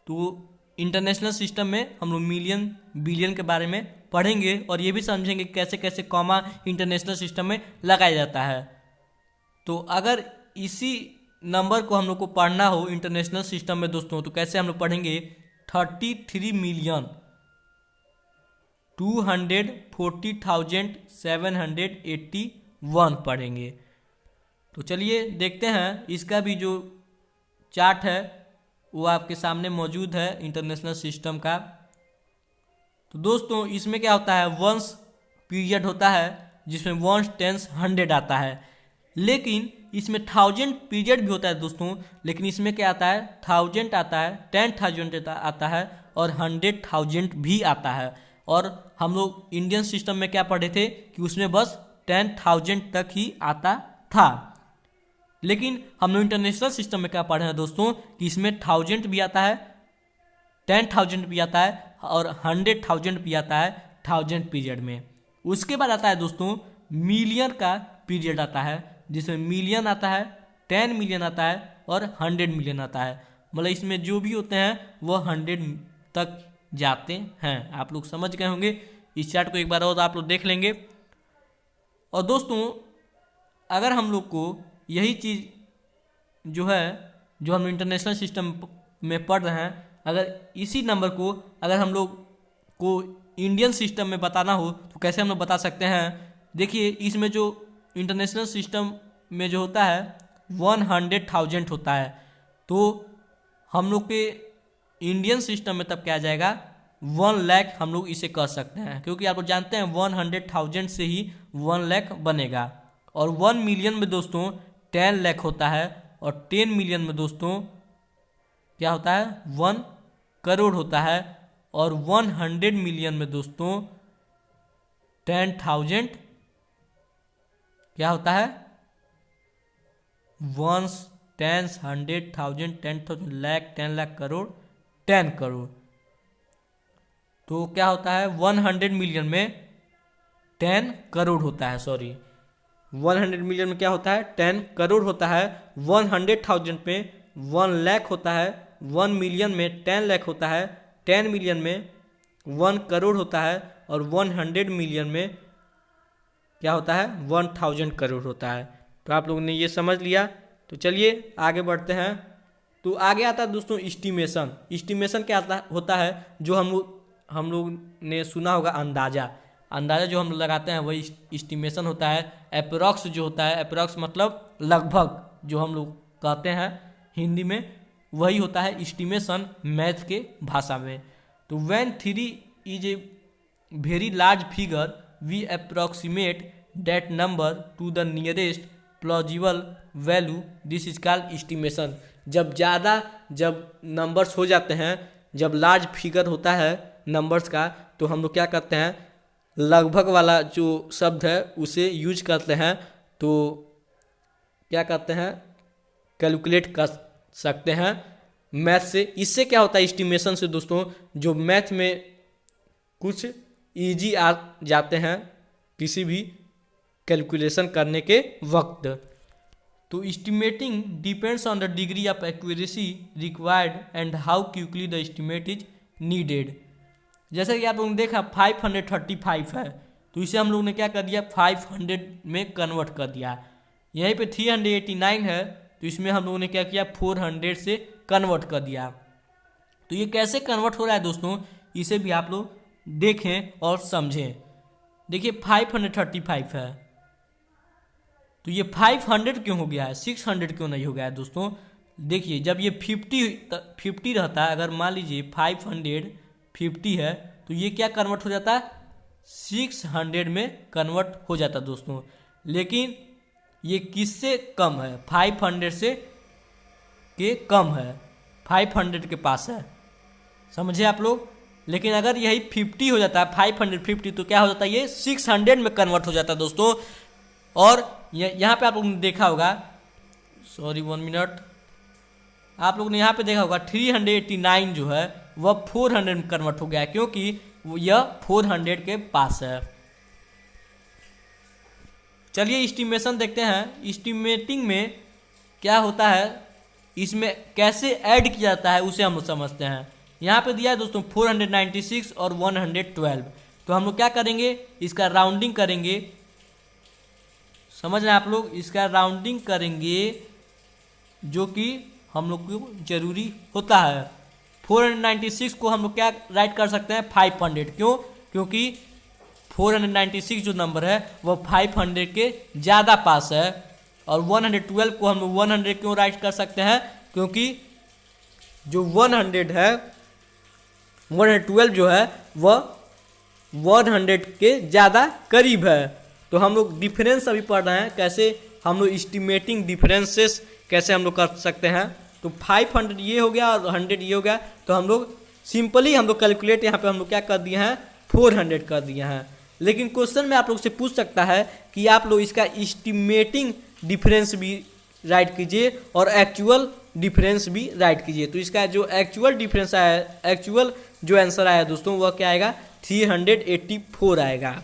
तो इंटरनेशनल सिस्टम में हम लोग मिलियन बिलियन के बारे में पढ़ेंगे और ये भी समझेंगे कैसे कैसे कॉमा इंटरनेशनल सिस्टम में लगाया जाता है। तो अगर इसी नंबर को हम लोग को पढ़ना हो इंटरनेशनल सिस्टम में दोस्तों, तो कैसे हम लोग पढ़ेंगे, 33,240,781 पढ़ेंगे। तो चलिए देखते हैं, इसका भी जो चार्ट है वो आपके सामने मौजूद है इंटरनेशनल सिस्टम का। तो दोस्तों इसमें क्या होता है, वंस पीरियड होता है जिसमें वंस, टेंस, 100 आता है। लेकिन इसमें 1000 पीरियड भी होता है दोस्तों, लेकिन इसमें क्या आता है, 1000 आता है, 10,000 आता है और 100,000 भी आता है। और हम लोग इंडियन सिस्टम में क्या पढ़े थे कि उसमें बस 10,000 तक ही आता था। लेकिन हम लोग इंटरनेशनल सिस्टम में क्या पढ़े हैं दोस्तों कि इसमें 1000 भी आता है, 10,000 भी आता है और 100,000 भी आता है 1000 पीरियड में। उसके बाद आता है दोस्तों मिलियन का पीरियड आता है, जिसमें मिलियन आता है, 10 मिलियन आता है और 100 मिलियन आता है। मतलब इसमें जो भी होते हैं वह 100 तक जाते हैं। आप लोग समझ गए होंगे। इस चार्ट को एक बार और आप लोग देख लेंगे। और दोस्तों अगर हम लोग को यही चीज़ जो है, जो हम इंटरनेशनल सिस्टम में पढ़ रहे हैं, अगर इसी नंबर को अगर हम लोग को इंडियन सिस्टम में बताना हो तो कैसे हम लोग बता सकते हैं। देखिए इसमें जो इंटरनेशनल सिस्टम में जो होता है 100,000 होता है, तो हम लोग के इंडियन सिस्टम में तब क्या आ जाएगा, 1 लाख हम लोग इसे कर सकते हैं, क्योंकि आप लोग जानते हैं 100,000 से ही 1 लाख बनेगा। और 1 मिलियन में दोस्तों 10 लाख होता है, और 10 मिलियन में दोस्तों क्या होता है, 1 करोड़ होता है। और 100 मिलियन में दोस्तों 10,000 क्या होता है, 1, 10, 100,000, 10,000, लाख, 10 लाख, करोड़, 10 करोड़। तो क्या होता है, 100 मिलियन में 10 करोड़ होता है। 100 मिलियन में क्या होता है, 10 करोड़ होता है। 100,000 पे 1 लाख होता है, 1 मिलियन में 10 लाख होता है, 10 मिलियन में 1 करोड़ होता है, और 100 मिलियन में क्या होता है, 1000 करोड़ होता है। तो आप लोगों ने ये समझ लिया। तो चलिए आगे बढ़ते हैं। तो आगे आता है दोस्तों इस्टीमेशन। इस्टीमेशन क्या होता है, जो हम लोग ने सुना होगा अंदाज़ा जो हम लगाते हैं वही इस्टीमेशन होता है। अप्रोक्स जो होता है, अप्रोक्स मतलब लगभग, जो हम लोग कहते हैं हिंदी में, वही होता है इस्टीमेशन मैथ के भाषा में। तो when 3 is a very large figure we approximate that number to the nearest plausible value, this is called estimation. जब नंबर्स हो जाते हैं, जब लार्ज फिगर होता है नंबर्स का, तो हम लोग क्या करते हैं, लगभग वाला जो शब्द है उसे यूज करते हैं। तो क्या करते हैं, कैलकुलेट कर सकते हैं मैथ से। इससे क्या होता है इस्टीमेशन से दोस्तों, जो मैथ में कुछ इजी आ जाते हैं, किसी भी कैलकुलेशन करने के वक्त। तो estimating depends on the degree of accuracy required and how quickly the estimate is needed. जैसे कि आप लोगों ने देखा 535 है, तो इसे हम लोग ने क्या कर दिया 500 में कन्वर्ट कर दिया। यहीं पे 389 है, तो इसमें हम लोगों ने क्या किया 400 से कन्वर्ट कर दिया। तो ये कैसे कन्वर्ट हो रहा है दोस्तों, इसे भी आप लोग देखें और समझें। देखिए 535 है, तो ये 500 क्यों हो गया है, 600 क्यों नहीं हो गया है दोस्तों। देखिए जब ये 50 रहता है, अगर मान लीजिए 550 है, तो ये क्या कन्वर्ट हो जाता है 600 में कन्वर्ट हो जाता है दोस्तों। लेकिन ये किससे कम है, 500 से के कम है, 500 के पास है, समझे आप लोग। लेकिन अगर यही 50 हो जाता है 550, तो क्या हो जाता है ये 600 में कन्वर्ट हो जाता है दोस्तों। और यहाँ पे आप लोगों ने देखा होगा, सॉरी 1 मिनट, आप लोगों ने यहाँ पे देखा होगा 389 जो है वह 400 में कन्वर्ट हो गया, क्योंकि यह 400 के पास है। चलिए एस्टिमेशन देखते हैं। एस्टिमेटिंग में क्या होता है, इसमें कैसे ऐड किया जाता है उसे हम लोग समझते हैं। यहाँ पे दिया है दोस्तों 496 और 112, तो हम लोग क्या करेंगे, इसका राउंडिंग करेंगे, समझ रहे हैं आप लोग, इसका राउंडिंग करेंगे जो कि हम लोग को जरूरी होता है। 496 को हम लोग क्या राइट कर सकते हैं 500, क्यों, क्योंकि 496 जो नंबर है वह 500 के ज़्यादा पास है। और 112 को हम लोग 100 क्यों राइट कर सकते हैं, क्योंकि जो 100 है 112 जो है वह 100 के ज़्यादा करीब है। तो हम लोग डिफरेंस अभी पढ़ रहे हैं, कैसे हम लोग एस्टिमेटिंग डिफरेंसेस कैसे हम लोग कर सकते हैं। तो 500 ये हो गया और 100 ये हो गया, तो हम लोग सिंपली हम लोग कैलकुलेट यहाँ पे हम लोग क्या कर दिए हैं 400 कर दिए हैं। लेकिन क्वेश्चन में आप लोग से पूछ सकता है कि आप लोग इसका एस्टिमेटिंग डिफरेंस भी राइट कीजिए और एक्चुअल डिफरेंस भी राइट कीजिए। तो इसका जो एक्चुअल डिफरेंस आया, एक्चुअल जो आंसर आया दोस्तों वह क्या आएगा 384 आएगा।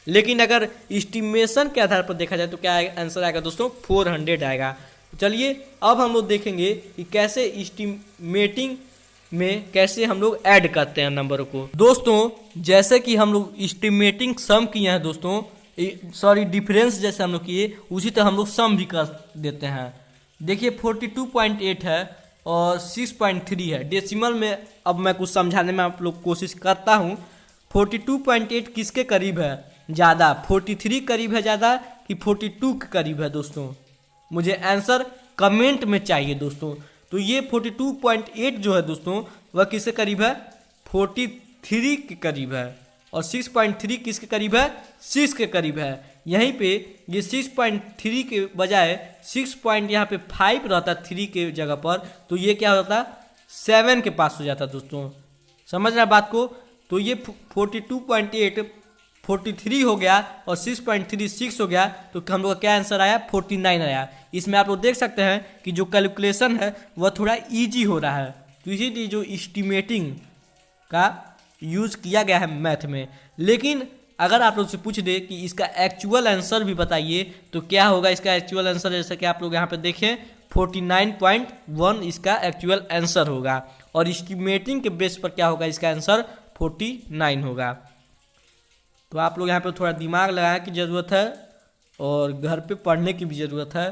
लेकिन अगर एस्टिमेशन के आधार पर देखा जाए तो क्या आंसर आएगा दोस्तों 400 आएगा। चलिए अब हम लोग देखेंगे कि कैसे एस्टिमेटिंग में कैसे हम लोग ऐड करते हैं नंबरों को। दोस्तों जैसे कि हम लोग एस्टिमेटिंग सम किए हैं दोस्तों, सॉरी डिफरेंस जैसे हम लोग किए उसी तरह हम लोग सम भी कर देते हैं। देखिए 42.8 है और 6.3 है, डेसिमल में अब मैं कुछ समझाने में आप लोग कोशिश करता हूँ। 42.8 किसके करीब है ज़्यादा, 43 करीब है ज़्यादा कि 42 के करीब है दोस्तों, मुझे आंसर कमेंट में चाहिए दोस्तों। तो ये 42.8 जो है दोस्तों वह किसके करीब है 43 के करीब है, और 6.3 किसके करीब है 6 के करीब है। यहीं पे ये 6.3 के बजाय 6 पॉइंट यहाँ पे 5 रहता 3 के जगह पर, तो ये क्या होता 7 के पास हो जाता दोस्तों, समझ रहे हैं बात को। तो ये 42.8 43 हो गया और 6.3 6 हो गया, तो हम लोग का क्या आंसर आया 49 आया। इसमें आप लोग देख सकते हैं कि जो कैलकुलेशन है वह थोड़ा इजी हो रहा है, तो इसीलिए जो एस्टिमेटिंग का यूज़ किया गया है मैथ में। लेकिन अगर आप लोग से पूछ दे कि इसका एक्चुअल आंसर भी बताइए तो क्या होगा इसका एक्चुअल आंसर, जैसे कि आप लोग यहाँ पे देखें 49.1 इसका एक्चुअल आंसर होगा, और एस्टिमेटिंग के बेस पर क्या होगा इसका आंसर 49 होगा। तो आप लोग यहाँ पे थोड़ा दिमाग लगाने की ज़रूरत है और घर पे पढ़ने की भी ज़रूरत है।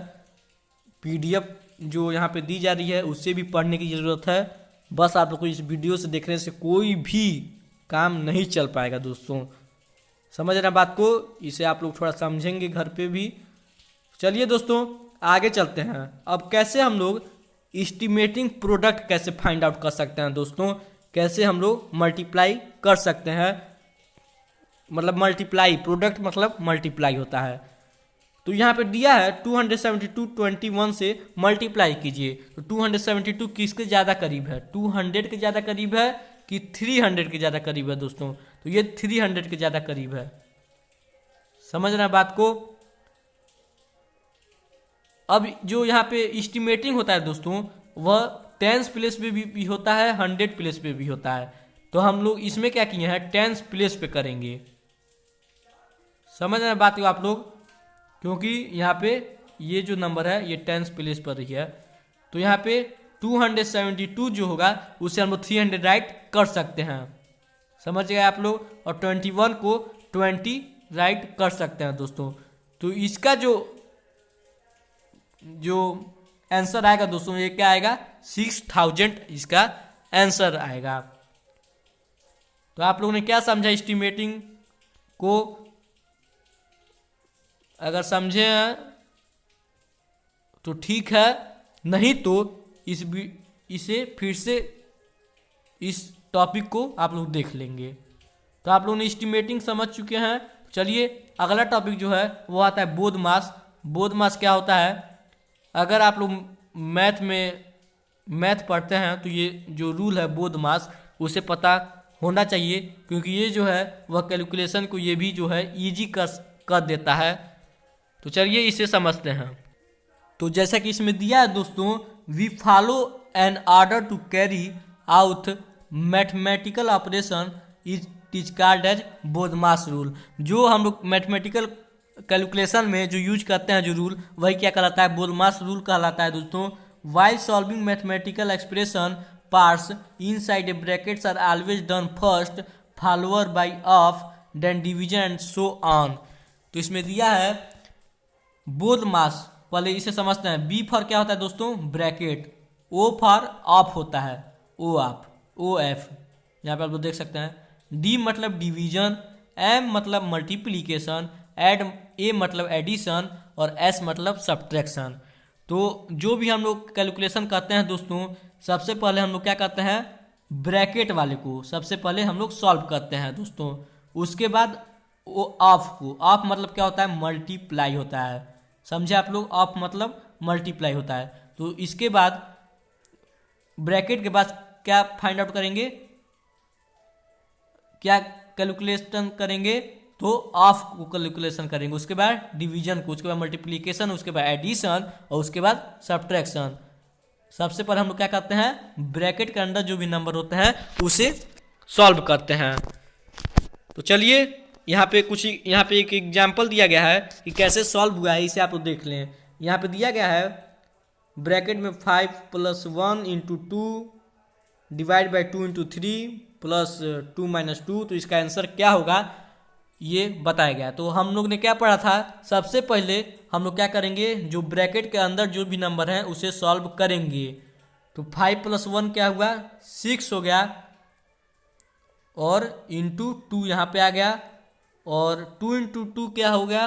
PDF जो यहाँ पे दी जा रही है उससे भी पढ़ने की ज़रूरत है। बस आप लोग को इस वीडियो से देखने से कोई भी काम नहीं चल पाएगा दोस्तों, समझ रहे बात को। इसे आप लोग थोड़ा समझेंगे घर पे भी। चलिए दोस्तों आगे चलते हैं। अब कैसे हम लोग एस्टिमेटिंग प्रोडक्ट कैसे फाइंड आउट कर सकते हैं दोस्तों, कैसे हम लोग मल्टीप्लाई कर सकते हैं, मतलब मल्टीप्लाई प्रोडक्ट मतलब मल्टीप्लाई होता है। तो यहाँ पे दिया है 272.21 से मल्टीप्लाई कीजिए, तो 272 किसके ज़्यादा करीब है 200 के ज़्यादा करीब है कि 300 के ज़्यादा करीब है दोस्तों, तो ये 300 के ज़्यादा करीब है, समझ रहे हैं बात को। अब जो यहाँ पे एस्टिमेटिंग होता है दोस्तों वह 10s प्लेस पे भी होता है 100 प्लेस पे भी होता है, तो हम लोग इसमें क्या किए हैं 10s प्लेस पे करेंगे, समझ रहे हैं बात को आप लोग। क्योंकि यहाँ पे ये जो नंबर है ये 10th प्लेस पर ही है। तो यहाँ पे 272 जो होगा उसे हम लोग 300 राइट कर सकते हैं, समझ गए आप लोग। और 21 को 20 राइट कर सकते हैं दोस्तों। तो इसका जो आंसर आएगा दोस्तों ये क्या आएगा, 6000 इसका आंसर आएगा। तो आप लोगों ने क्या समझा एस्टिमेटिंग को? अगर समझे हैं तो ठीक है, नहीं तो इसे फिर से इस टॉपिक को आप लोग देख लेंगे। तो आप लोगों ने एस्टिमेटिंग समझ चुके हैं। चलिए अगला टॉपिक जो है वो आता है बोध मास। बोध मास क्या होता है? अगर आप लोग मैथ पढ़ते हैं तो ये जो रूल है बोध मास उसे पता होना चाहिए, क्योंकि ये जो है वह कैलकुलेशन को ये भी जो है ईजी कर देता है। तो चलिए इसे समझते हैं। तो जैसा कि इसमें दिया है दोस्तों, we follow an order to carry out mathematical operation it is called as BODMAS rule. जो हम लोग मैथमेटिकल कैलकुलेशन में जो यूज करते हैं जो रूल, वही क्या कहलाता है, बोध मास रूल कहलाता है दोस्तों। While solving mathematical expression parts inside a brackets are always done first followed by of then division and so on. तो इसमें दिया है बोध मास, पहले इसे समझते हैं। बी फॉर क्या होता है दोस्तों, ब्रैकेट। ओ फॉर ऑफ होता है, ओ ऑफ, ओ एफ, यहाँ पे आप लोग देख सकते हैं। डी मतलब डिवीजन, एम मतलब मल्टीप्लीकेशन, ए मतलब एडिशन और एस मतलब सब्ट्रैक्शन। तो जो भी हम लोग कैलकुलेशन करते हैं दोस्तों, सबसे पहले हम लोग क्या करते हैं, ब्रैकेट वाले को सबसे पहले हम लोग सॉल्व करते हैं दोस्तों। उसके बाद वो ऑफ को, ऑफ मतलब क्या होता है, मल्टीप्लाई होता है, समझे आप लोग, ऑफ मतलब मल्टीप्लाई होता है। तो इसके बाद ब्रैकेट के बाद क्या फाइंड आउट करेंगे, क्या कैलकुलेशन करेंगे, तो ऑफ को कैलकुलेशन करेंगे, उसके बाद डिवीजन को, उसके बाद मल्टीप्लिकेशन, उसके बाद एडिशन और उसके बाद सब्ट्रैक्शन। सबसे पहले हम लोग क्या करते हैं, ब्रैकेट के अंदर जो भी नंबर होते हैं उसे सॉल्व करते हैं। तो चलिए यहाँ पे एक एग्जाम्पल दिया गया है कि कैसे सॉल्व हुआ है, इसे आप लोग देख लें। यहाँ पे दिया गया है ब्रैकेट में 5 + 1 × 2 डिवाइड बाई 2 × 3 + 2 - 2। तो इसका आंसर क्या होगा ये बताया गया। तो हम लोग ने क्या पढ़ा था, सबसे पहले हम लोग क्या करेंगे, जो ब्रैकेट के अंदर जो भी नंबर हैं उसे सॉल्व करेंगे। तो 5 + 1 क्या हुआ, 6 हो गया, और इंटू 2 यहाँ पे आ गया, और 2 × 2 क्या हो गया,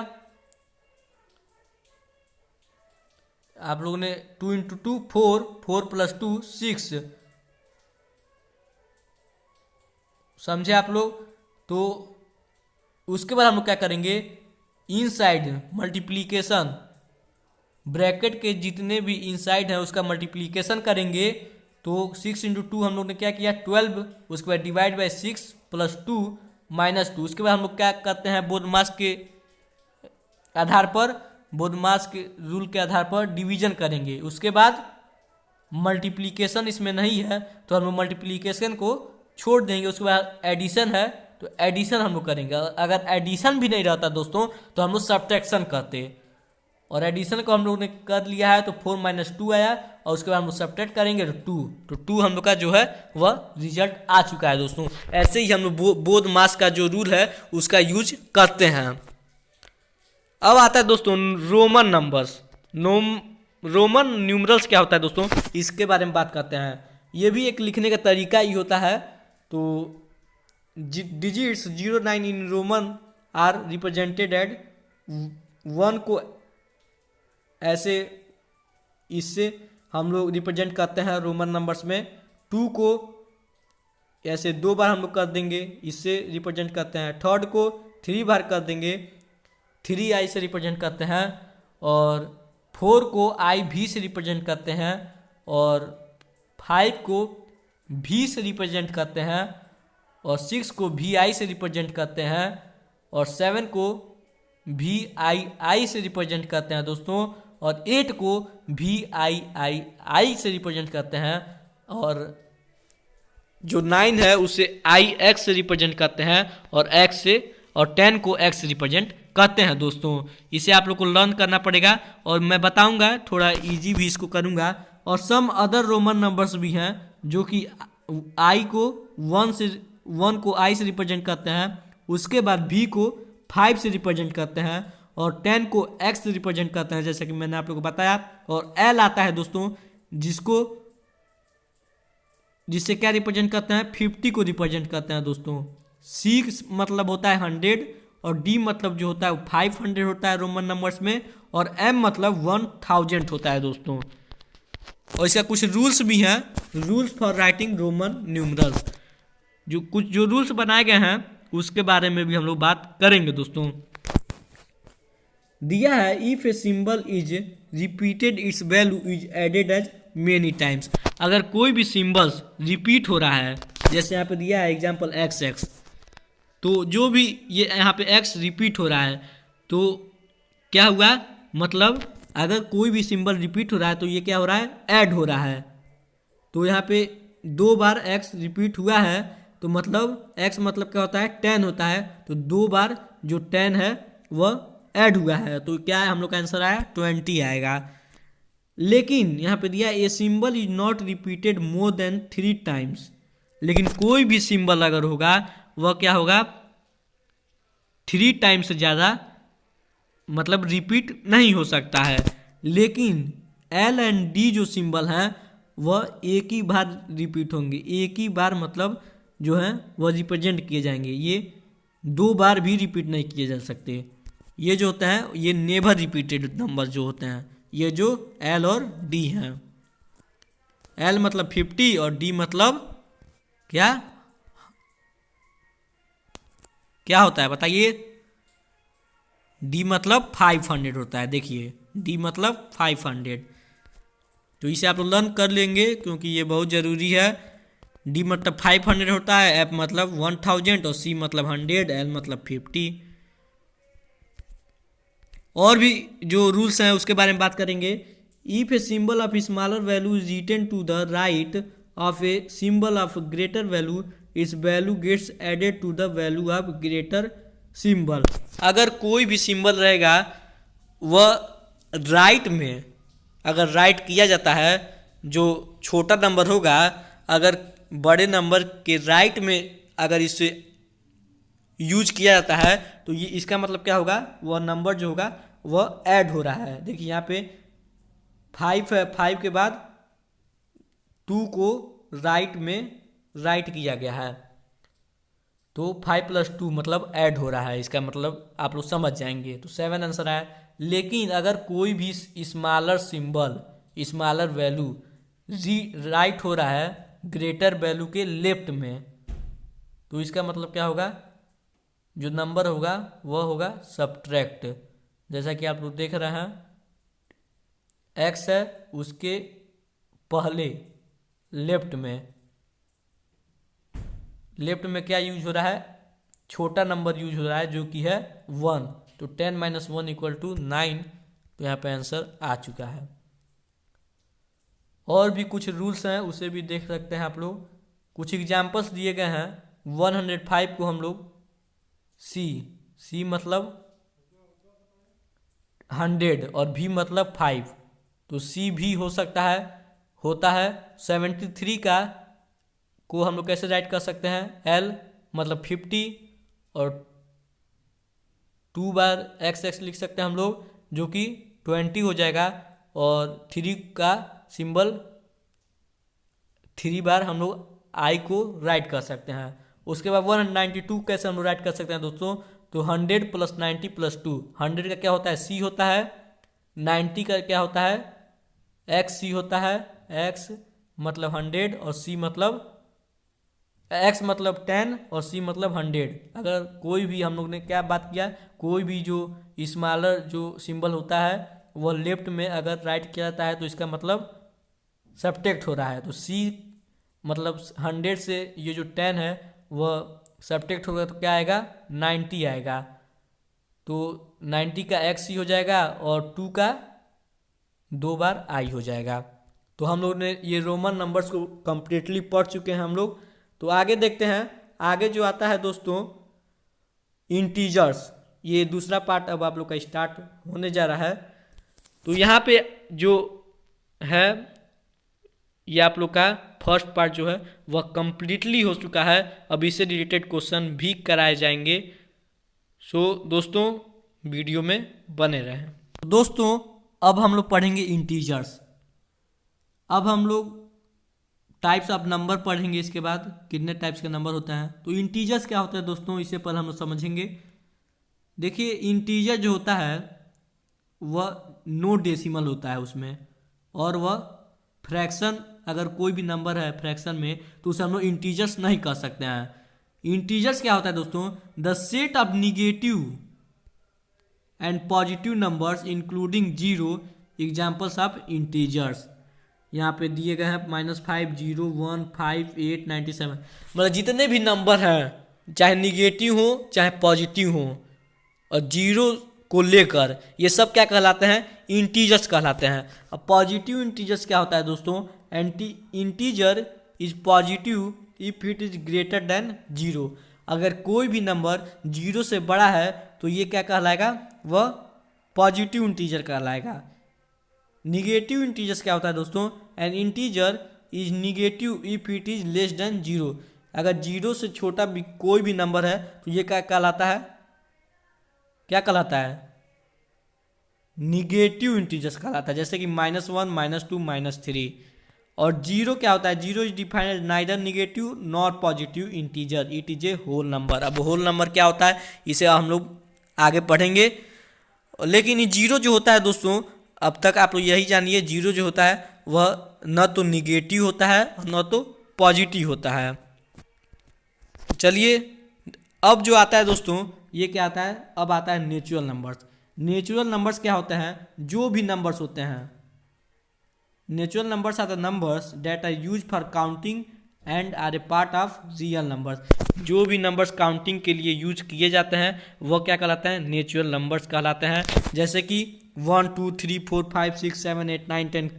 आप लोगों ने 2 × 2 4, 4 + 2 6, समझे आप लोग। तो उसके बाद हम लोग क्या करेंगे, इनसाइड मल्टीप्लिकेशन, ब्रैकेट के जितने भी इनसाइड है उसका मल्टीप्लिकेशन करेंगे। तो 6 × 2 हम लोग ने क्या किया, 12, उसके बाद डिवाइड बाई 6 + 2 - 2। उसके बाद हम लोग क्या करते हैं, बोध मास के आधार पर, बोध मास के रूल के आधार पर डिवीजन करेंगे। उसके बाद मल्टीप्लिकेशन इसमें नहीं है तो हम लोग मल्टीप्लिकेशन को छोड़ देंगे। उसके बाद एडिशन है तो एडिशन हम लोग करेंगे। अगर एडिशन भी नहीं रहता दोस्तों तो हम लोग सब्ट्रैक्शन करते, और एडिशन को हम लोग ने कर लिया है तो 4 - 2 आया, और उसके बाद हम लोग सब्ट्रैक्ट करेंगे तो 2 हम लोग का जो है वह रिजल्ट आ चुका है दोस्तों। ऐसे ही हम लोग बोध मास का जो रूल है उसका यूज करते हैं। अब आता है दोस्तों रोमन नंबर्स। रोमन न्यूमरल्स क्या होता है दोस्तों, इसके बारे में बात करते हैं। ये भी एक लिखने का तरीका ही होता है। तो digits 09 in Roman are represented at 1 को ऐसे, इससे हम लोग रिप्रेजेंट करते हैं रोमन नंबर्स में। 2 को ऐसे 2 बार हम लोग कर देंगे, इससे रिप्रेजेंट करते हैं। 3rd को 3 बार कर देंगे, 3i से रिप्रेजेंट करते हैं। और 4 को IV से रिप्रेजेंट करते हैं, और 5 को V से रिप्रेजेंट करते हैं, और 6 को VI से रिप्रेजेंट करते हैं, और 7 को VII से रिप्रेजेंट करते हैं दोस्तों, और 8 को VIII से रिप्रेजेंट करते हैं, और जो 9 है उसे IX से रिप्रेजेंट करते हैं, और 10 को X से रिप्रेजेंट कहते हैं दोस्तों। इसे आप लोग को लर्न करना पड़ेगा और मैं बताऊंगा, थोड़ा इजी भी इसको करूंगा। और सम अदर रोमन नंबर्स भी हैं जो कि आई को 1 को आई से रिप्रेजेंट करते हैं, उसके बाद भी को 5 से रिप्रेजेंट करते हैं और 10 को एक्स से रिप्रेजेंट करते हैं, जैसे कि मैंने आप लोग को बताया। और एल आता है दोस्तों जिससे क्या रिप्रेजेंट करते हैं, 50 को रिप्रेजेंट करते हैं दोस्तों। सी मतलब होता है 100 और डी मतलब जो होता है वो 500 होता है रोमन नंबर्स में, और एम मतलब 1000 होता है दोस्तों। और इसका कुछ रूल्स भी हैं, rules for writing Roman numerals. जो रूल्स बनाए गए हैं उसके बारे में भी हम लोग बात करेंगे दोस्तों। दिया है if a symbol is repeated its value is added as many times. अगर कोई भी सिंबल्स रिपीट हो रहा है, जैसे यहाँ पे दिया है एग्जाम्पल एक्स एक्स, तो जो भी ये यहाँ पे एक्स रिपीट हो रहा है तो क्या हुआ, मतलब अगर कोई भी सिंबल रिपीट हो रहा है तो ये क्या हो रहा है, ऐड हो रहा है। तो यहाँ पे 2 बार एक्स रिपीट हुआ है तो मतलब एक्स मतलब क्या होता है, 10 होता है। तो 2 बार जो 10 है वह ऐड हुआ है, तो क्या है हम लोग का आंसर आया 20 आएगा। लेकिन यहाँ पे दिया ए symbol is not repeated more than 3 times. लेकिन कोई भी सिंबल अगर होगा वह क्या होगा, 3 टाइम्स से ज़्यादा मतलब रिपीट नहीं हो सकता है। लेकिन एल एंड डी जो सिंबल हैं वह एक ही बार रिपीट होंगे, एक ही बार मतलब जो है वह रिप्रेजेंट किए जाएंगे, ये 2 बार भी रिपीट नहीं किए जा सकते। ये जो होता है ये नेवर रिपीटेड नंबर जो होते हैं, ये जो एल और डी हैं। एल मतलब 50 और डी मतलब क्या क्या होता है बताइए, डी मतलब 500 होता है। देखिए डी मतलब 500, तो इसे आप लोग लर्न कर लेंगे क्योंकि ये बहुत ज़रूरी है। डी मतलब 500 होता है, एफ मतलब 1000 और सी मतलब 100, एल मतलब 50। और भी जो रूल्स हैं उसके बारे में बात करेंगे। If a symbol of smaller value is written to the right of a symbol of greater value, its value gets added to the value of greater symbol. अगर कोई भी सिंबल रहेगा वह राइट में अगर राइट किया जाता है, जो छोटा नंबर होगा अगर बड़े नंबर के राइट में अगर इसे यूज किया जाता है तो ये इसका मतलब क्या होगा, वह नंबर जो होगा वह ऐड हो रहा है। देखिए यहाँ पे 5 है, 5 के बाद 2 को राइट में राइट किया गया है तो 5 + 2 मतलब ऐड हो रहा है, इसका मतलब आप लोग समझ जाएंगे। तो 7 आंसर आया। लेकिन अगर कोई भी smaller symbol smaller value right हो रहा है ग्रेटर वैल्यू के लेफ्ट में, तो इसका मतलब क्या होगा, जो नंबर होगा वह होगा सब्ट्रैक्ट। जैसा कि आप लोग देख रहे हैं एक्स है उसके पहले लेफ्ट में क्या यूज हो रहा है, छोटा नंबर यूज हो रहा है जो कि है 1। तो 10 - 1 = 9। तो यहाँ पे आंसर आ चुका है। और भी कुछ रूल्स हैं उसे भी देख सकते हैं आप लोग। कुछ एग्जाम्पल्स दिए गए हैं। 105 को हम लोग सी मतलब 100 और भी मतलब 5, तो सी भी हो सकता है होता है। 73 को हम लोग कैसे राइट कर सकते हैं, एल मतलब 50 और 2 बार एक्स लिख सकते हैं हम लोग जो कि 20 हो जाएगा, और 3 का सिंबल 3 बार हम लोग आई को राइट कर सकते हैं। उसके बाद 192 कैसे हम लोग राइट कर सकते हैं दोस्तों, तो 100 + 90 + 2। 100 का क्या होता है, सी होता है। 90 का क्या होता है, एक्स सी होता है। एक्स मतलब 100 और सी मतलब एक्स मतलब 10 और सी मतलब 100। अगर कोई भी हम लोग ने क्या बात किया, कोई भी जो स्मॉलर जो सिंबल होता है वह लेफ्ट में अगर राइट किया जाता है तो इसका मतलब सब्ट्रैक्ट हो रहा है। तो सी मतलब 100 से ये जो 10 है वह सब्ट्रैक्ट होगा तो क्या आएगा, 90 आएगा। तो 90 का एक्स सी हो जाएगा और 2 का 2 बार आई हो जाएगा। तो हम लोग ने ये रोमन नंबर्स को कंप्लीटली पढ़ चुके हैं हम लोग। तो आगे देखते हैं। आगे जो आता है दोस्तों इंटीजर्स, ये दूसरा पार्ट अब आप लोग का स्टार्ट होने जा रहा है। तो यहाँ पे जो है ये आप लोग का फर्स्ट पार्ट जो है वह कंप्लीटली हो चुका है। अब इससे रिलेटेड क्वेश्चन भी कराए जाएंगे। सो दोस्तों वीडियो में बने रहें। दोस्तों अब हम लोग पढ़ेंगे इंटीजर्स। अब हम लोग टाइप्स ऑफ नंबर पढ़ेंगे। इसके बाद कितने टाइप्स के नंबर होते हैं। तो इंटीजर्स क्या होता है दोस्तों, इससे पहले हम लोग समझेंगे। देखिए इंटीजर जो होता है वह नो डेसिमल होता है उसमें, और वह फ्रैक्शन, अगर कोई भी नंबर है फ्रैक्शन में तो उसे हम लोग इंटीजर्स नहीं कह सकते हैं। इंटीजर्स क्या होता है दोस्तों, the set of negative and positive numbers including zero, examples of integers. यहाँ पे दिए गए हैं -5, 0, 1, 5, 8, 97। मतलब जितने भी नंबर हैं चाहे निगेटिव हो चाहे पॉजिटिव हो और जीरो को लेकर, ये सब क्या कहलाते हैं, इंटीजर्स कहलाते हैं। अब पॉजिटिव इंटीजर्स क्या होता है दोस्तों, integer is positive if it is greater than zero. अगर कोई भी नंबर जीरो से बड़ा है तो ये क्या कहलाएगा, वह पॉजिटिव इंटीजर कहलाएगा। निगेटिव इंटीजर्स क्या होता है दोस्तों, N integer is negative if it is less than zero. अगर जीरो से छोटा भी कोई भी नंबर है तो ये क्या कहलाता है, क्या कहलाता है, निगेटिव इंटीजर्स कहलाता है। जैसे कि -1, -2, -3। और जीरो क्या होता है, zero is defined as neither negative nor positive integer, it is a whole number. अब होल नंबर क्या होता है इसे हम लोग आगे पढ़ेंगे। लेकिन ये जीरो जो होता है दोस्तों, अब तक आप लोग यही जानिए, जीरो जो होता है वह न तो निगेटिव होता है और न तो पॉजिटिव होता है। चलिए अब जो आता है दोस्तों ये क्या आता है, अब आता है नेचुरल नंबर्स। नेचुरल नंबर्स क्या होते हैं, जो भी नंबर्स होते हैं, natural numbers are the numbers that are use for counting and are a part of real numbers. जो भी नंबर्स काउंटिंग के लिए यूज किए जाते हैं वह क्या कहलाते हैं, नेचुरल नंबर्स कहलाते हैं। जैसे कि 1, 2, 3, 4, 5, 6, 7, 8, 9, 10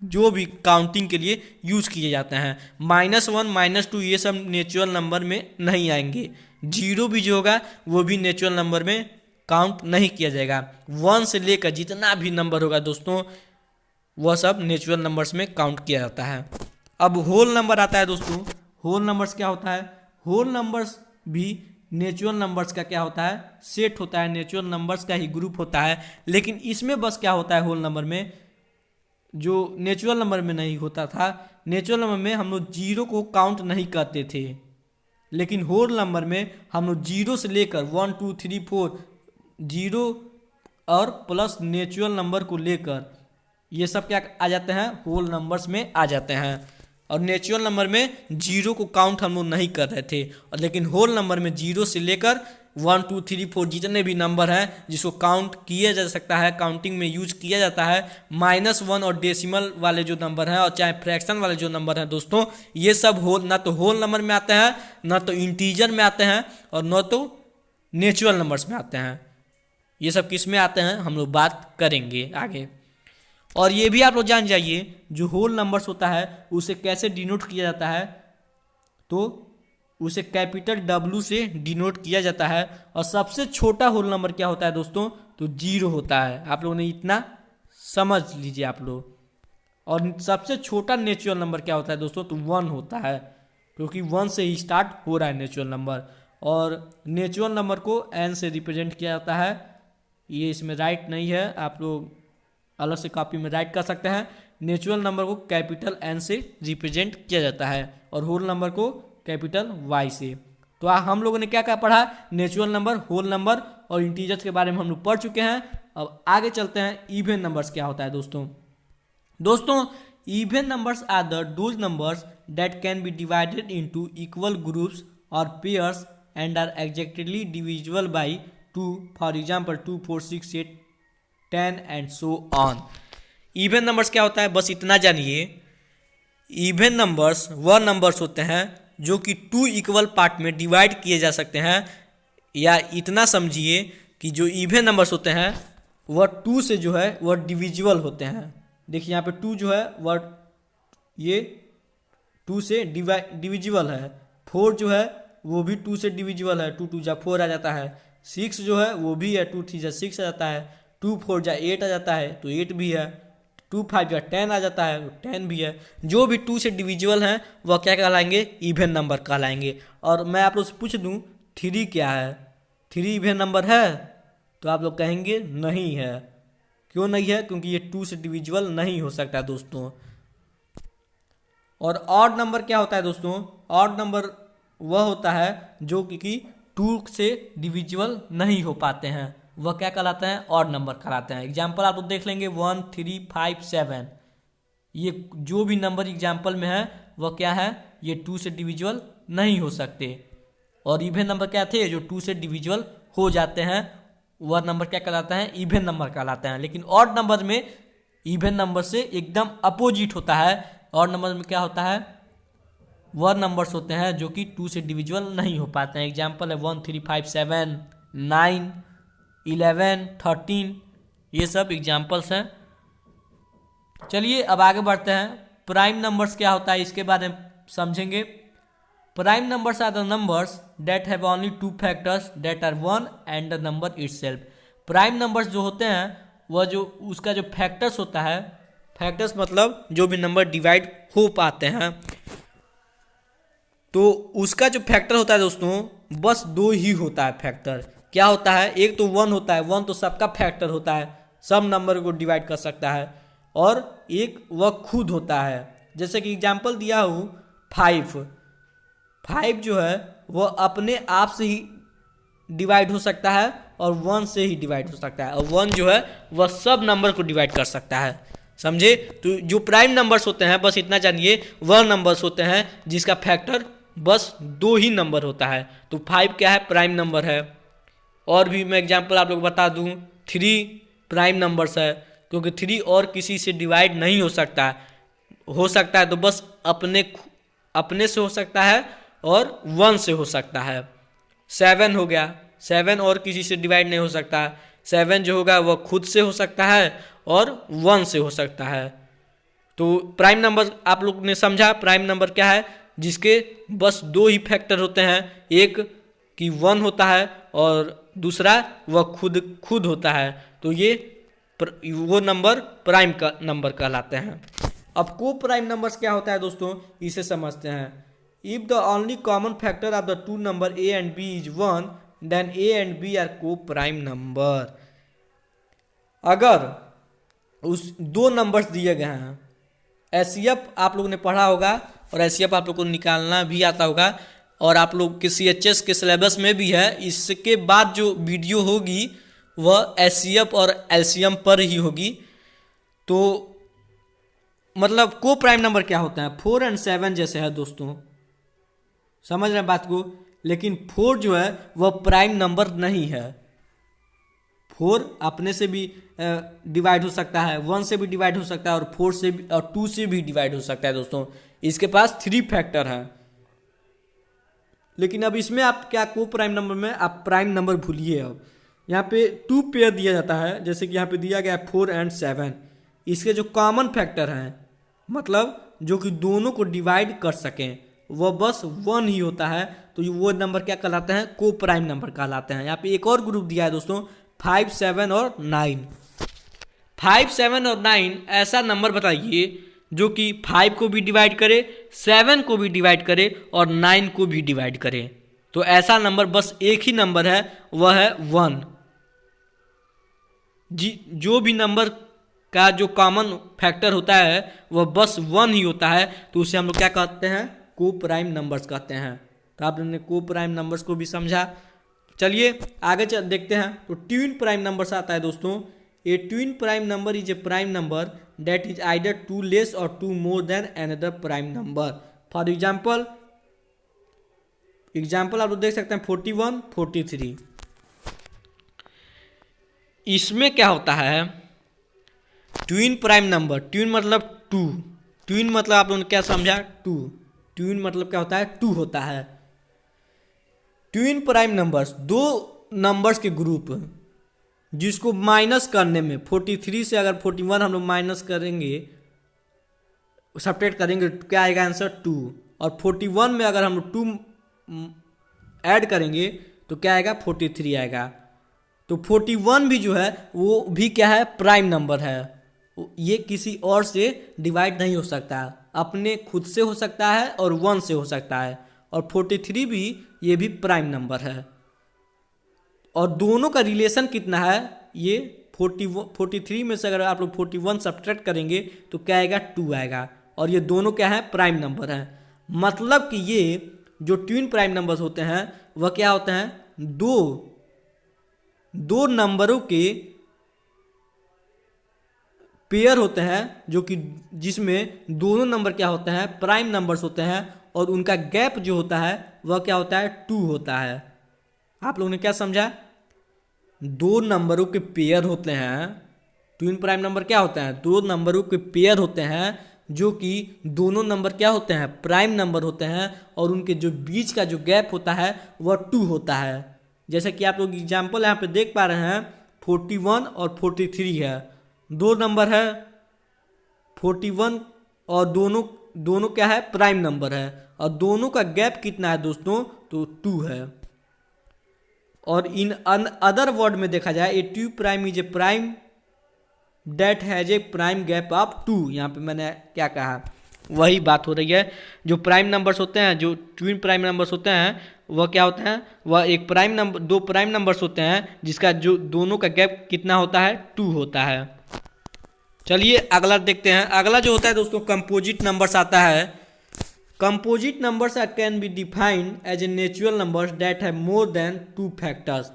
जो भी काउंटिंग के लिए यूज किए जाते हैं। -1, -2 ये सब नेचुरल नंबर में नहीं आएंगे। जीरो भी जो होगा वो भी नेचुरल नंबर में काउंट नहीं किया जाएगा। 1 से लेकर जितना भी नंबर होगा दोस्तों वह सब नेचुरल नंबर्स में काउंट किया जाता है। अब होल नंबर आता है दोस्तों। होल नंबर्स क्या होता है, होल नंबर्स भी नेचुरल नंबर्स का क्या होता है, सेट होता है, नेचुरल नंबर्स का ही ग्रुप होता है। लेकिन इसमें बस क्या होता है, होल नंबर में, जो नेचुरल नंबर में नहीं होता था, नेचुरल नंबर में हम लोग जीरो को काउंट नहीं करते थे। लेकिन होल नंबर में हम लोग जीरो से लेकर 1, 2, 3, 4 जीरो और प्लस नेचुरल नंबर को लेकर ये सब क्या आ जाते हैं, होल नंबर्स में आ जाते हैं। और नेचुरल नंबर में जीरो को काउंट हम लोग नहीं कर रहे थे, और लेकिन होल नंबर में जीरो से लेकर 1, 2, 3, 4 जितने भी नंबर हैं जिसको काउंट किया जा सकता है, काउंटिंग में यूज किया जाता है। -1 और डेसिमल वाले जो नंबर हैं और चाहे फ्रैक्शन वाले जो नंबर हैं दोस्तों, ये सब ना तो होल नंबर में आते हैं, ना तो इंटीजर में आते हैं, और न तो नेचुरल नंबर्स में आते हैं। ये सब किस में आते हैं हम लोग बात करेंगे आगे। और ये भी आप लोग जान जाइए जो होल नंबर्स होता है उसे कैसे डिनोट किया जाता है, तो उसे कैपिटल W से डिनोट किया जाता है। और सबसे छोटा होल नंबर क्या होता है दोस्तों, तो जीरो होता है। आप लोगों ने इतना समझ लीजिए आप लोग। और सबसे छोटा नेचुरल नंबर क्या होता है दोस्तों, तो 1 होता है, क्योंकि 1 से ही स्टार्ट हो रहा है नेचुरल नंबर। और नेचुरल नंबर को n से रिप्रेजेंट किया जाता है। ये इसमें राइट नहीं है, आप लोग अलग से कॉपी में राइट कर सकते हैं। नेचुरल नंबर को कैपिटल N से रिप्रेजेंट किया जाता है और होल नंबर को कैपिटल Y से। तो हम लोगों ने क्या क्या पढ़ा, नेचुरल नंबर, होल नंबर और इंटीजर्स के बारे में हम लोग पढ़ चुके हैं। अब आगे चलते हैं, इवन नंबर्स क्या होता है दोस्तों even numbers are those numbers that can be divided into equal groups or pairs and are exactly divisible by 2, for example 2, 4, 6, 8, 10 and so on. Even numbers क्या होता है, बस इतना जानिए। इवन नंबर्स वह नंबर्स होते हैं जो कि 2 इक्वल पार्ट में डिवाइड किए जा सकते हैं, या इतना समझिए कि जो इवन नंबर्स होते हैं वह 2 से जो है वह डिविजिबल होते हैं। देखिए यहाँ पे 2 जो है वह ये 2 से डिविजिबल है। 4 जो है वो भी 2 से डिविजिबल है, 2 2 जा 4 आ जाता है। 6 जो है वो भी है, 2 3 जा 6 आ जाता है, 2 4 जा 8 आ जाता है तो 8 भी है, 2 5 जा 10 आ जाता है तो 10 भी है। जो भी 2 से डिविजिबल हैं वह क्या कहलाएंगे, इवन नंबर कहलाएंगे। और मैं आप लोग से पूछ दूं 3 क्या है, 3 इवन नंबर है? तो आप लोग कहेंगे नहीं है। क्यों नहीं है? क्योंकि ये 2 से डिविजिबल नहीं हो सकता दोस्तों। और ऑड नंबर क्या होता है दोस्तों? ऑड नंबर वह होता है जो कि 2 से डिविजिबल नहीं हो पाते हैं, वह क्या कहलाते हैं, ऑड नंबर कहलाते हैं। एग्जाम्पल आप लोग देख लेंगे 1 3 5 7, ये जो भी नंबर एग्जाम्पल में है वह क्या है, ये 2 से डिविजिबल नहीं हो सकते। और इवन नंबर क्या थे, जो 2 से डिविजिबल हो जाते हैं वह नंबर क्या कहलाता है, इवन नंबर कहलाते हैं। लेकिन ऑड नंबर में इवन नंबर से एकदम अपोजिट होता है। ऑड नंबर में क्या होता है, वह नंबर्स होते हैं जो कि 2 से डिविजिबल नहीं हो पाते हैं। एग्जाम्पल है 1 3 5 7 9 11 13, ये सब एग्जाम्पल्स हैं। चलिए अब आगे बढ़ते हैं। प्राइम नंबर्स क्या होता है इसके बारे में समझेंगे। Prime numbers are the numbers that have only 2 factors that are 1 and the number itself. Prime numbers जो होते हैं वह जो उसका जो फैक्टर्स होता है, फैक्टर्स मतलब जो भी नंबर डिवाइड हो पाते हैं, तो उसका जो फैक्टर होता है दोस्तों बस 2 ही होता है फैक्टर। क्या होता है, एक तो 1 होता है, 1 तो सबका फैक्टर होता है, सब नंबर को डिवाइड कर सकता है। और एक वह खुद होता है, जैसे कि एग्जाम्पल दिया हूँ 5 जो है वह अपने आप से ही डिवाइड हो सकता है और 1 से ही डिवाइड हो सकता है, और 1 जो है वह सब नंबर को डिवाइड कर सकता है। समझे? तो जो प्राइम नंबर्स होते हैं बस इतना जानिए, वह नंबर्स होते हैं जिसका फैक्टर बस 2 ही नंबर होता है। तो 5 क्या है, प्राइम नंबर है। और भी मैं एग्जांपल आप लोग बता दूं, 3 प्राइम नंबर्स है, क्योंकि 3 और किसी से डिवाइड नहीं हो सकता है तो बस अपने से हो सकता है और 1 से हो सकता है। 7 हो गया, 7 और किसी से डिवाइड नहीं हो सकता, 7 जो होगा वह खुद से हो सकता है और 1 से हो सकता है। तो प्राइम नंबर आप लोग ने समझा, प्राइम नंबर क्या है, जिसके बस 2 ही फैक्टर होते हैं, एक कि 1 होता है और दूसरा वह खुद होता है। तो ये वो नंबर प्राइम का नंबर कहलाते हैं। अब को प्राइम नंबर्स क्या होता है दोस्तों, इसे समझते हैं। If the only common factor of the 2 number a and b is 1 then a and b are coprime number. अगर उस 2 नंबर्स दिए गए हैं, एचसीएफ आप लोगों ने पढ़ा होगा और एचसीएफ आप लोग को निकालना भी आता होगा, और आप लोग के सीएचएस के सिलेबस में भी है। इसके बाद जो वीडियो होगी वह एचसीएफ और एलसीएम पर ही होगी। तो मतलब को प्राइम नंबर क्या होता है, 4 और 7 जैसे है दोस्तों, समझ रहे हैं बात को। लेकिन 4 जो है वह प्राइम नंबर नहीं है। 4 अपने से भी डिवाइड हो सकता है, 1 से भी डिवाइड हो सकता है और 4 से भी और 2 से भी डिवाइड हो सकता है दोस्तों। इसके पास 3 फैक्टर है। लेकिन अब इसमें आप क्या, को प्राइम नंबर में आप प्राइम नंबर भूलिए। अब यहाँ पे 2 पेयर दिया जाता है, जैसे कि यहाँ पे दिया गया है 4 और 7। इसके जो कॉमन फैक्टर हैं, मतलब जो कि दोनों को डिवाइड कर सकें, वह बस 1 ही होता है। तो वो नंबर क्या कहलाते हैं, को प्राइम नंबर कहलाते हैं। यहाँ पे एक और ग्रुप दिया है दोस्तों, 5 7 और 9। 5 7 और 9 ऐसा नंबर बताइए जो कि 5 को भी डिवाइड करे, 7 को भी डिवाइड करे और 9 को भी डिवाइड करे। तो ऐसा नंबर बस एक ही नंबर है, वह है 1। जो भी नंबर का जो कॉमन फैक्टर होता है वह बस 1 ही होता है, तो उसे हम लोग क्या कहते हैं, को प्राइम नंबर्स कहते हैं। तो आपने को प्राइम नंबर्स को भी समझा। चलिए आगे देखते हैं। तो ट्विन प्राइम नंबर्स आता है दोस्तों। A twin prime number is a prime number that is either 2 less or 2 more than another prime number. For example आप लोग देख सकते हैं 41 43। इसमें क्या होता है, ट्विन प्राइम नंबर, ट्विन मतलब 2, ट्विन मतलब आप लोगों ने क्या समझा, 2। ट्विन मतलब क्या होता है, 2 होता है। ट्विन प्राइम नंबर्स 2 नंबर्स के ग्रुप जिसको माइनस करने में 43 से अगर 41 हम लोग माइनस करेंगे, सब्ट्रैक्ट करेंगे, तो क्या आएगा आंसर 2। और 41 में अगर हम लोग 2 ऐड करेंगे तो क्या आएगा 43 आएगा। तो 41 भी जो है वो भी क्या है, प्राइम नंबर है। ये किसी और से डिवाइड नहीं हो सकता, अपने खुद से हो सकता है और 1 से हो सकता है। और 43 भी, ये भी प्राइम नंबर है। और दोनों का रिलेशन कितना है, ये 43 में से अगर आप लोग 41 सब्ट्रैक्ट करेंगे तो क्या आएगा, 2 आएगा। और ये दोनों क्या है, प्राइम नंबर हैं। मतलब कि ये जो ट्विन प्राइम नंबर्स होते हैं वह क्या होते हैं, दो नंबरों के पेयर होते हैं, जो कि जिसमें दोनों नंबर क्या होते हैं, प्राइम नंबर्स होते हैं। और उनका गैप जो होता है वह क्या होता है, 2 होता है। आप लोगों ने क्या समझा, दो नंबरों के पेयर होते हैं। ट्विन प्राइम नंबर क्या होता है, दो नंबरों के पेयर होते हैं, जो कि दोनों नंबर क्या होते हैं, प्राइम नंबर होते हैं। और उनके जो बीच का जो गैप होता है वह 2 होता है। जैसे कि आप लोग एग्जाम्पल यहाँ पे देख पा रहे हैं, 41 और 43 है, दो नंबर है 41, और दोनों क्या है, प्राइम नंबर है। और दोनों का गैप कितना है दोस्तों, तो 2 है। और इन अदर वर्ड में देखा जाए, a twin prime is a prime that has a prime gap of 2। यहाँ पे मैंने क्या कहा, वही बात हो रही है। जो प्राइम नंबर्स होते हैं, जो ट्विन प्राइम नंबर्स होते हैं, वह क्या होते हैं, वह एक प्राइम नंबर, दो प्राइम नंबर्स होते हैं जिसका जो दोनों का गैप कितना होता है, 2 होता है। चलिए अगला देखते हैं। अगला जो होता है दोस्तों, कंपोजिट नंबर्स आता है। Composite numbers can be defined as a natural numbers that have more than 2 factors.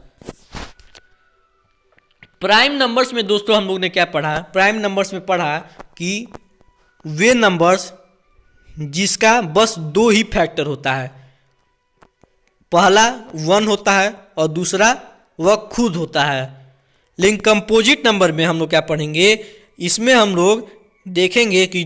Prime numbers में दोस्तों हम लोग ने क्या पढ़ा, प्राइम नंबर्स में पढ़ा कि वे नंबर्स जिसका बस 2 ही फैक्टर होता है, पहला 1 होता है और दूसरा वह खुद होता है। लेकिन कंपोजिट नंबर में हम लोग क्या पढ़ेंगे, इसमें हम लोग देखेंगे कि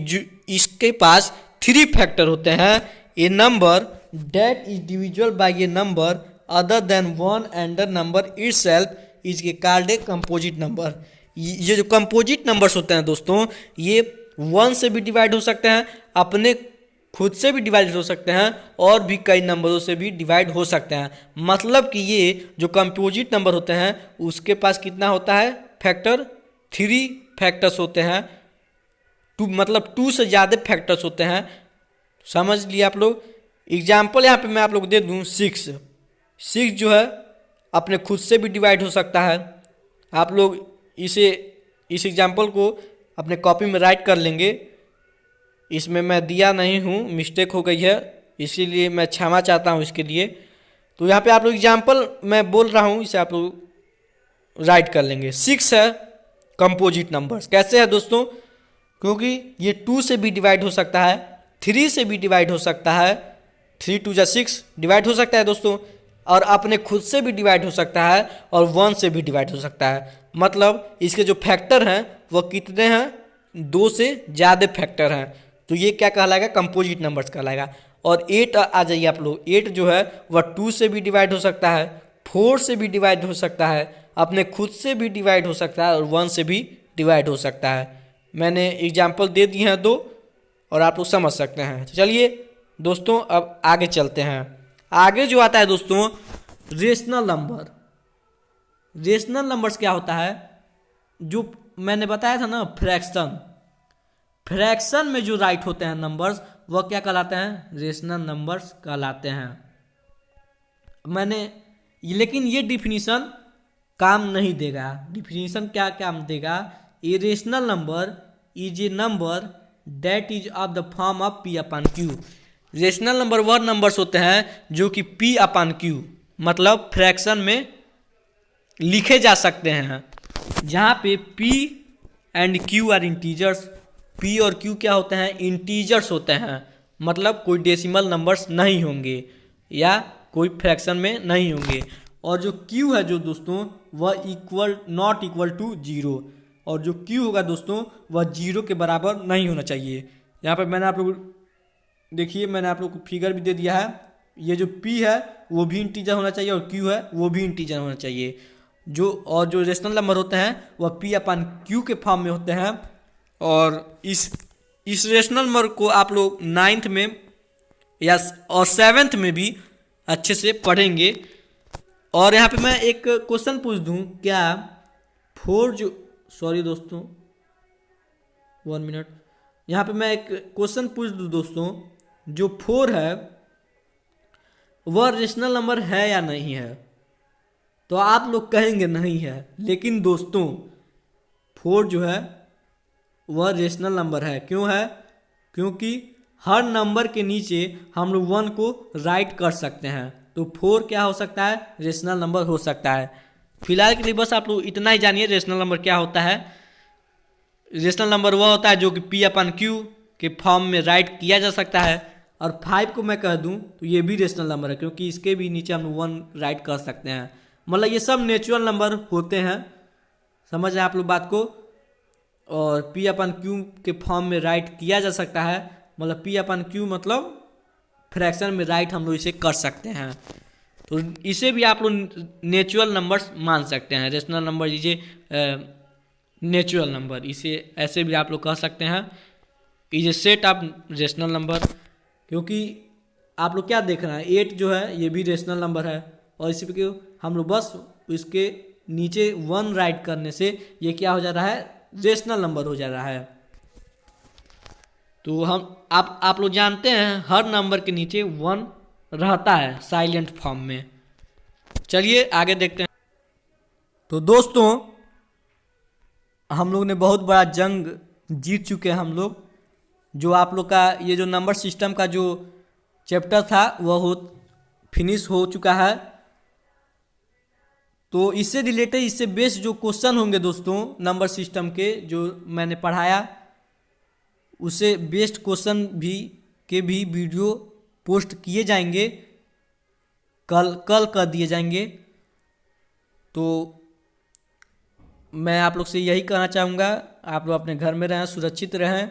इसके पास 3 फैक्टर होते हैं। A number that is divisible by a number other than 1 and the number itself is called a composite number. ये जो कंपोजिट नंबर्स होते हैं दोस्तों, ये 1 से भी डिवाइड हो सकते हैं, अपने खुद से भी डिवाइड हो सकते हैं, और भी कई नंबरों से भी डिवाइड हो सकते हैं। मतलब कि ये जो कंपोजिट नंबर होते हैं उसके पास कितना होता है, फैक्टर 3 फैक्टर्स होते हैं। 2 मतलब 2 से ज़्यादा फैक्टर्स होते हैं। समझ लिए आप लोग। एग्जाम्पल यहाँ पे मैं आप लोग दे दूँ, 6 जो है अपने खुद से भी डिवाइड हो सकता है। आप लोग इस एग्जाम्पल को अपने कॉपी में राइट कर लेंगे। इसमें मैं दिया नहीं हूँ, मिस्टेक हो गई है, इसीलिए मैं क्षमा चाहता हूँ इसके लिए। तो यहाँ पे आप लोग एग्जाम्पल मैं बोल रहा हूँ, इसे आप लोग राइट कर लेंगे। 6 है कंपोजिट नंबर्स। कैसे है दोस्तों, क्योंकि ये 2 से भी डिवाइड हो सकता है, 3 से भी डिवाइड हो सकता है, 3 2 6 डिवाइड हो सकता है दोस्तों, और अपने खुद से भी डिवाइड हो सकता है, और 1 से भी डिवाइड हो सकता है। मतलब इसके जो फैक्टर हैं वह कितने हैं, 2 से ज़्यादा फैक्टर हैं। तो ये क्या कहलाएगा, कंपोजिट नंबर्स कहलाएगा। और 8 आ जाइए आप लोग। 8 जो है वह 2 से भी डिवाइड हो सकता है, 4 से भी डिवाइड हो सकता है, अपने खुद से भी डिवाइड हो सकता है, और 1 से भी डिवाइड हो सकता है। मैंने एग्जाम्पल दे दिए हैं 2, और आप लोग समझ सकते हैं। चलिए दोस्तों अब आगे चलते हैं। आगे जो आता है दोस्तों, रेशनल नंबर। रेशनल नंबर्स क्या होता है, जो मैंने बताया था ना, फ्रैक्शन में जो राइट होते हैं नंबर्स, वह क्या कहलाते हैं, रेशनल नंबर्स कहलाते हैं। लेकिन ये डिफिनीशन काम नहीं देगा। डिफिनीशन क्या काम देगा, a rational number is A number that is of the form of P upon Q. Rational number वह नंबर्स होते हैं जो कि पी अपॉन क्यू, मतलब फ्रैक्शन में लिखे जा सकते हैं, जहाँ पे P and Q R integers. P और क्यू क्या होते हैं, इंटीजर्स होते हैं। मतलब कोई डेसिमल नंबर्स नहीं होंगे या कोई फ्रैक्शन में नहीं होंगे। और जो क्यू है जो दोस्तों, वह नॉट इक्वल टू 0। और जो क्यू होगा दोस्तों, वह 0 के बराबर नहीं होना चाहिए। यहाँ पर मैंने आप लोग देखिए, मैंने आप लोग को फिगर भी दे दिया है। ये जो P है वो भी इंटीजर होना चाहिए, और Q है वो भी इंटीजर होना चाहिए। जो रेशनल नंबर होते हैं वह P अपॉन Q के फॉर्म में होते हैं। और इस रेशनल नंबर को आप लोग 9th में और 7th में भी अच्छे से पढ़ेंगे। और यहाँ पे मैं एक क्वेश्चन पूछ दूँ, क्या 4 जो, सॉरी दोस्तों 1 मिनट, यहाँ पे मैं एक क्वेश्चन पूछ दूँ दोस्तों, जो 4 है वह रेशनल नंबर है या नहीं है? तो आप लोग कहेंगे नहीं है, लेकिन दोस्तों 4 जो है वह रेशनल नंबर है। क्यों है? क्योंकि हर नंबर के नीचे हम लोग 1 को राइट कर सकते हैं, तो 4 क्या हो सकता है? रेशनल नंबर हो सकता है। फिलहाल के लिए बस आप लोग इतना ही जानिए रेशनल नंबर क्या होता है। रेशनल नंबर वह होता है जो कि P/Q के फॉर्म में राइट किया जा सकता है। और 5 को मैं कह दूं तो ये भी रेशनल नंबर है, क्योंकि इसके भी नीचे हम 1 राइट कर सकते हैं। मतलब ये सब नेचुरल नंबर होते हैं, समझ रहे हैं आप लोग बात को। और P/Q के फॉर्म में राइट किया जा सकता है, मतलब P/Q मतलब फ्रैक्शन में राइट हम लोग इसे कर सकते हैं। तो इसे भी आप लोग नेचुरल नंबर्स मान सकते हैं। रेशनल नंबर लीजिए नेचुरल नंबर, इसे ऐसे भी आप लोग कह सकते हैं, is a set of rational number. क्योंकि आप लोग क्या देख रहे हैं, 8 जो है ये भी रेशनल नंबर है, और इसी पे हम लोग बस इसके नीचे 1 राइट करने से ये क्या हो जा रहा है? रेशनल नंबर हो जा रहा है। तो आप लोग जानते हैं हर नंबर के नीचे 1 रहता है साइलेंट फॉर्म में। चलिए आगे देखते हैं। तो दोस्तों हम लोग ने बहुत बड़ा जंग जीत चुके हैं हम लोग। जो आप लोग का ये जो नंबर सिस्टम का जो चैप्टर था वह फिनिश हो चुका है। तो इससे रिलेटेड, इससे बेस्ड जो क्वेश्चन होंगे दोस्तों नंबर सिस्टम के, जो मैंने पढ़ाया उससे बेस्ड क्वेश्चन भी वीडियो पोस्ट किए जाएंगे, कल कर दिए जाएंगे। तो मैं आप लोग से यही कहना चाहूँगा, आप लोग अपने घर में रहें, सुरक्षित रहें।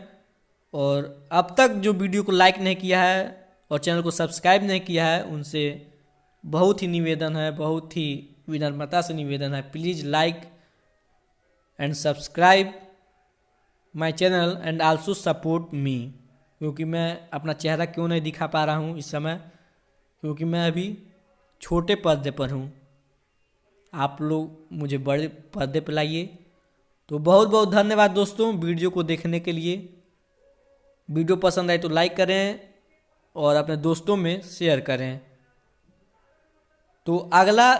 और अब तक जो वीडियो को लाइक नहीं किया है और चैनल को सब्सक्राइब नहीं किया है, उनसे बहुत ही निवेदन है, बहुत ही विनम्रता से निवेदन है, please like and subscribe my channel and also support me. क्योंकि मैं अपना चेहरा क्यों नहीं दिखा पा रहा हूँ इस समय, क्योंकि मैं अभी छोटे पर्दे पर हूँ। आप लोग मुझे बड़े पर्दे पर लाइए। तो बहुत बहुत धन्यवाद दोस्तों वीडियो को देखने के लिए। वीडियो पसंद आए तो लाइक करें और अपने दोस्तों में शेयर करें। तो अगला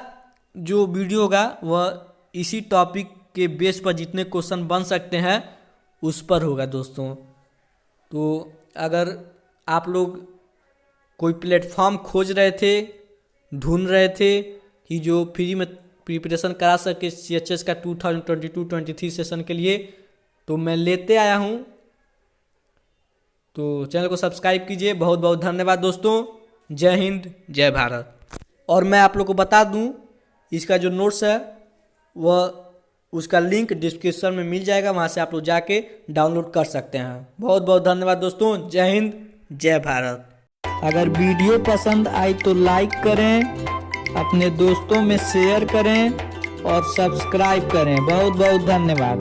जो वीडियो होगा वह इसी टॉपिक के बेस पर जितने क्वेश्चन बन सकते हैं उस पर होगा दोस्तों। तो अगर आप लोग कोई प्लेटफॉर्म खोज रहे थे, ढूंढ रहे थे कि जो फ्री में प्रिपरेशन करा सके CHS का 2022-23 सेशन के लिए, तो मैं लेते आया हूँ। तो चैनल को सब्सक्राइब कीजिए। बहुत बहुत धन्यवाद दोस्तों। जय हिंद, जय भारत। और मैं आप लोग को बता दूं, इसका जो नोट्स है वह उसका लिंक डिस्क्रिप्शन में मिल जाएगा, वहाँ से आप लोग जाके डाउनलोड कर सकते हैं। बहुत बहुत धन्यवाद दोस्तों। जय हिंद, जय भारत। अगर वीडियो पसंद आई तो लाइक करें, अपने दोस्तों में शेयर करें और सब्सक्राइब करें। बहुत बहुत धन्यवाद।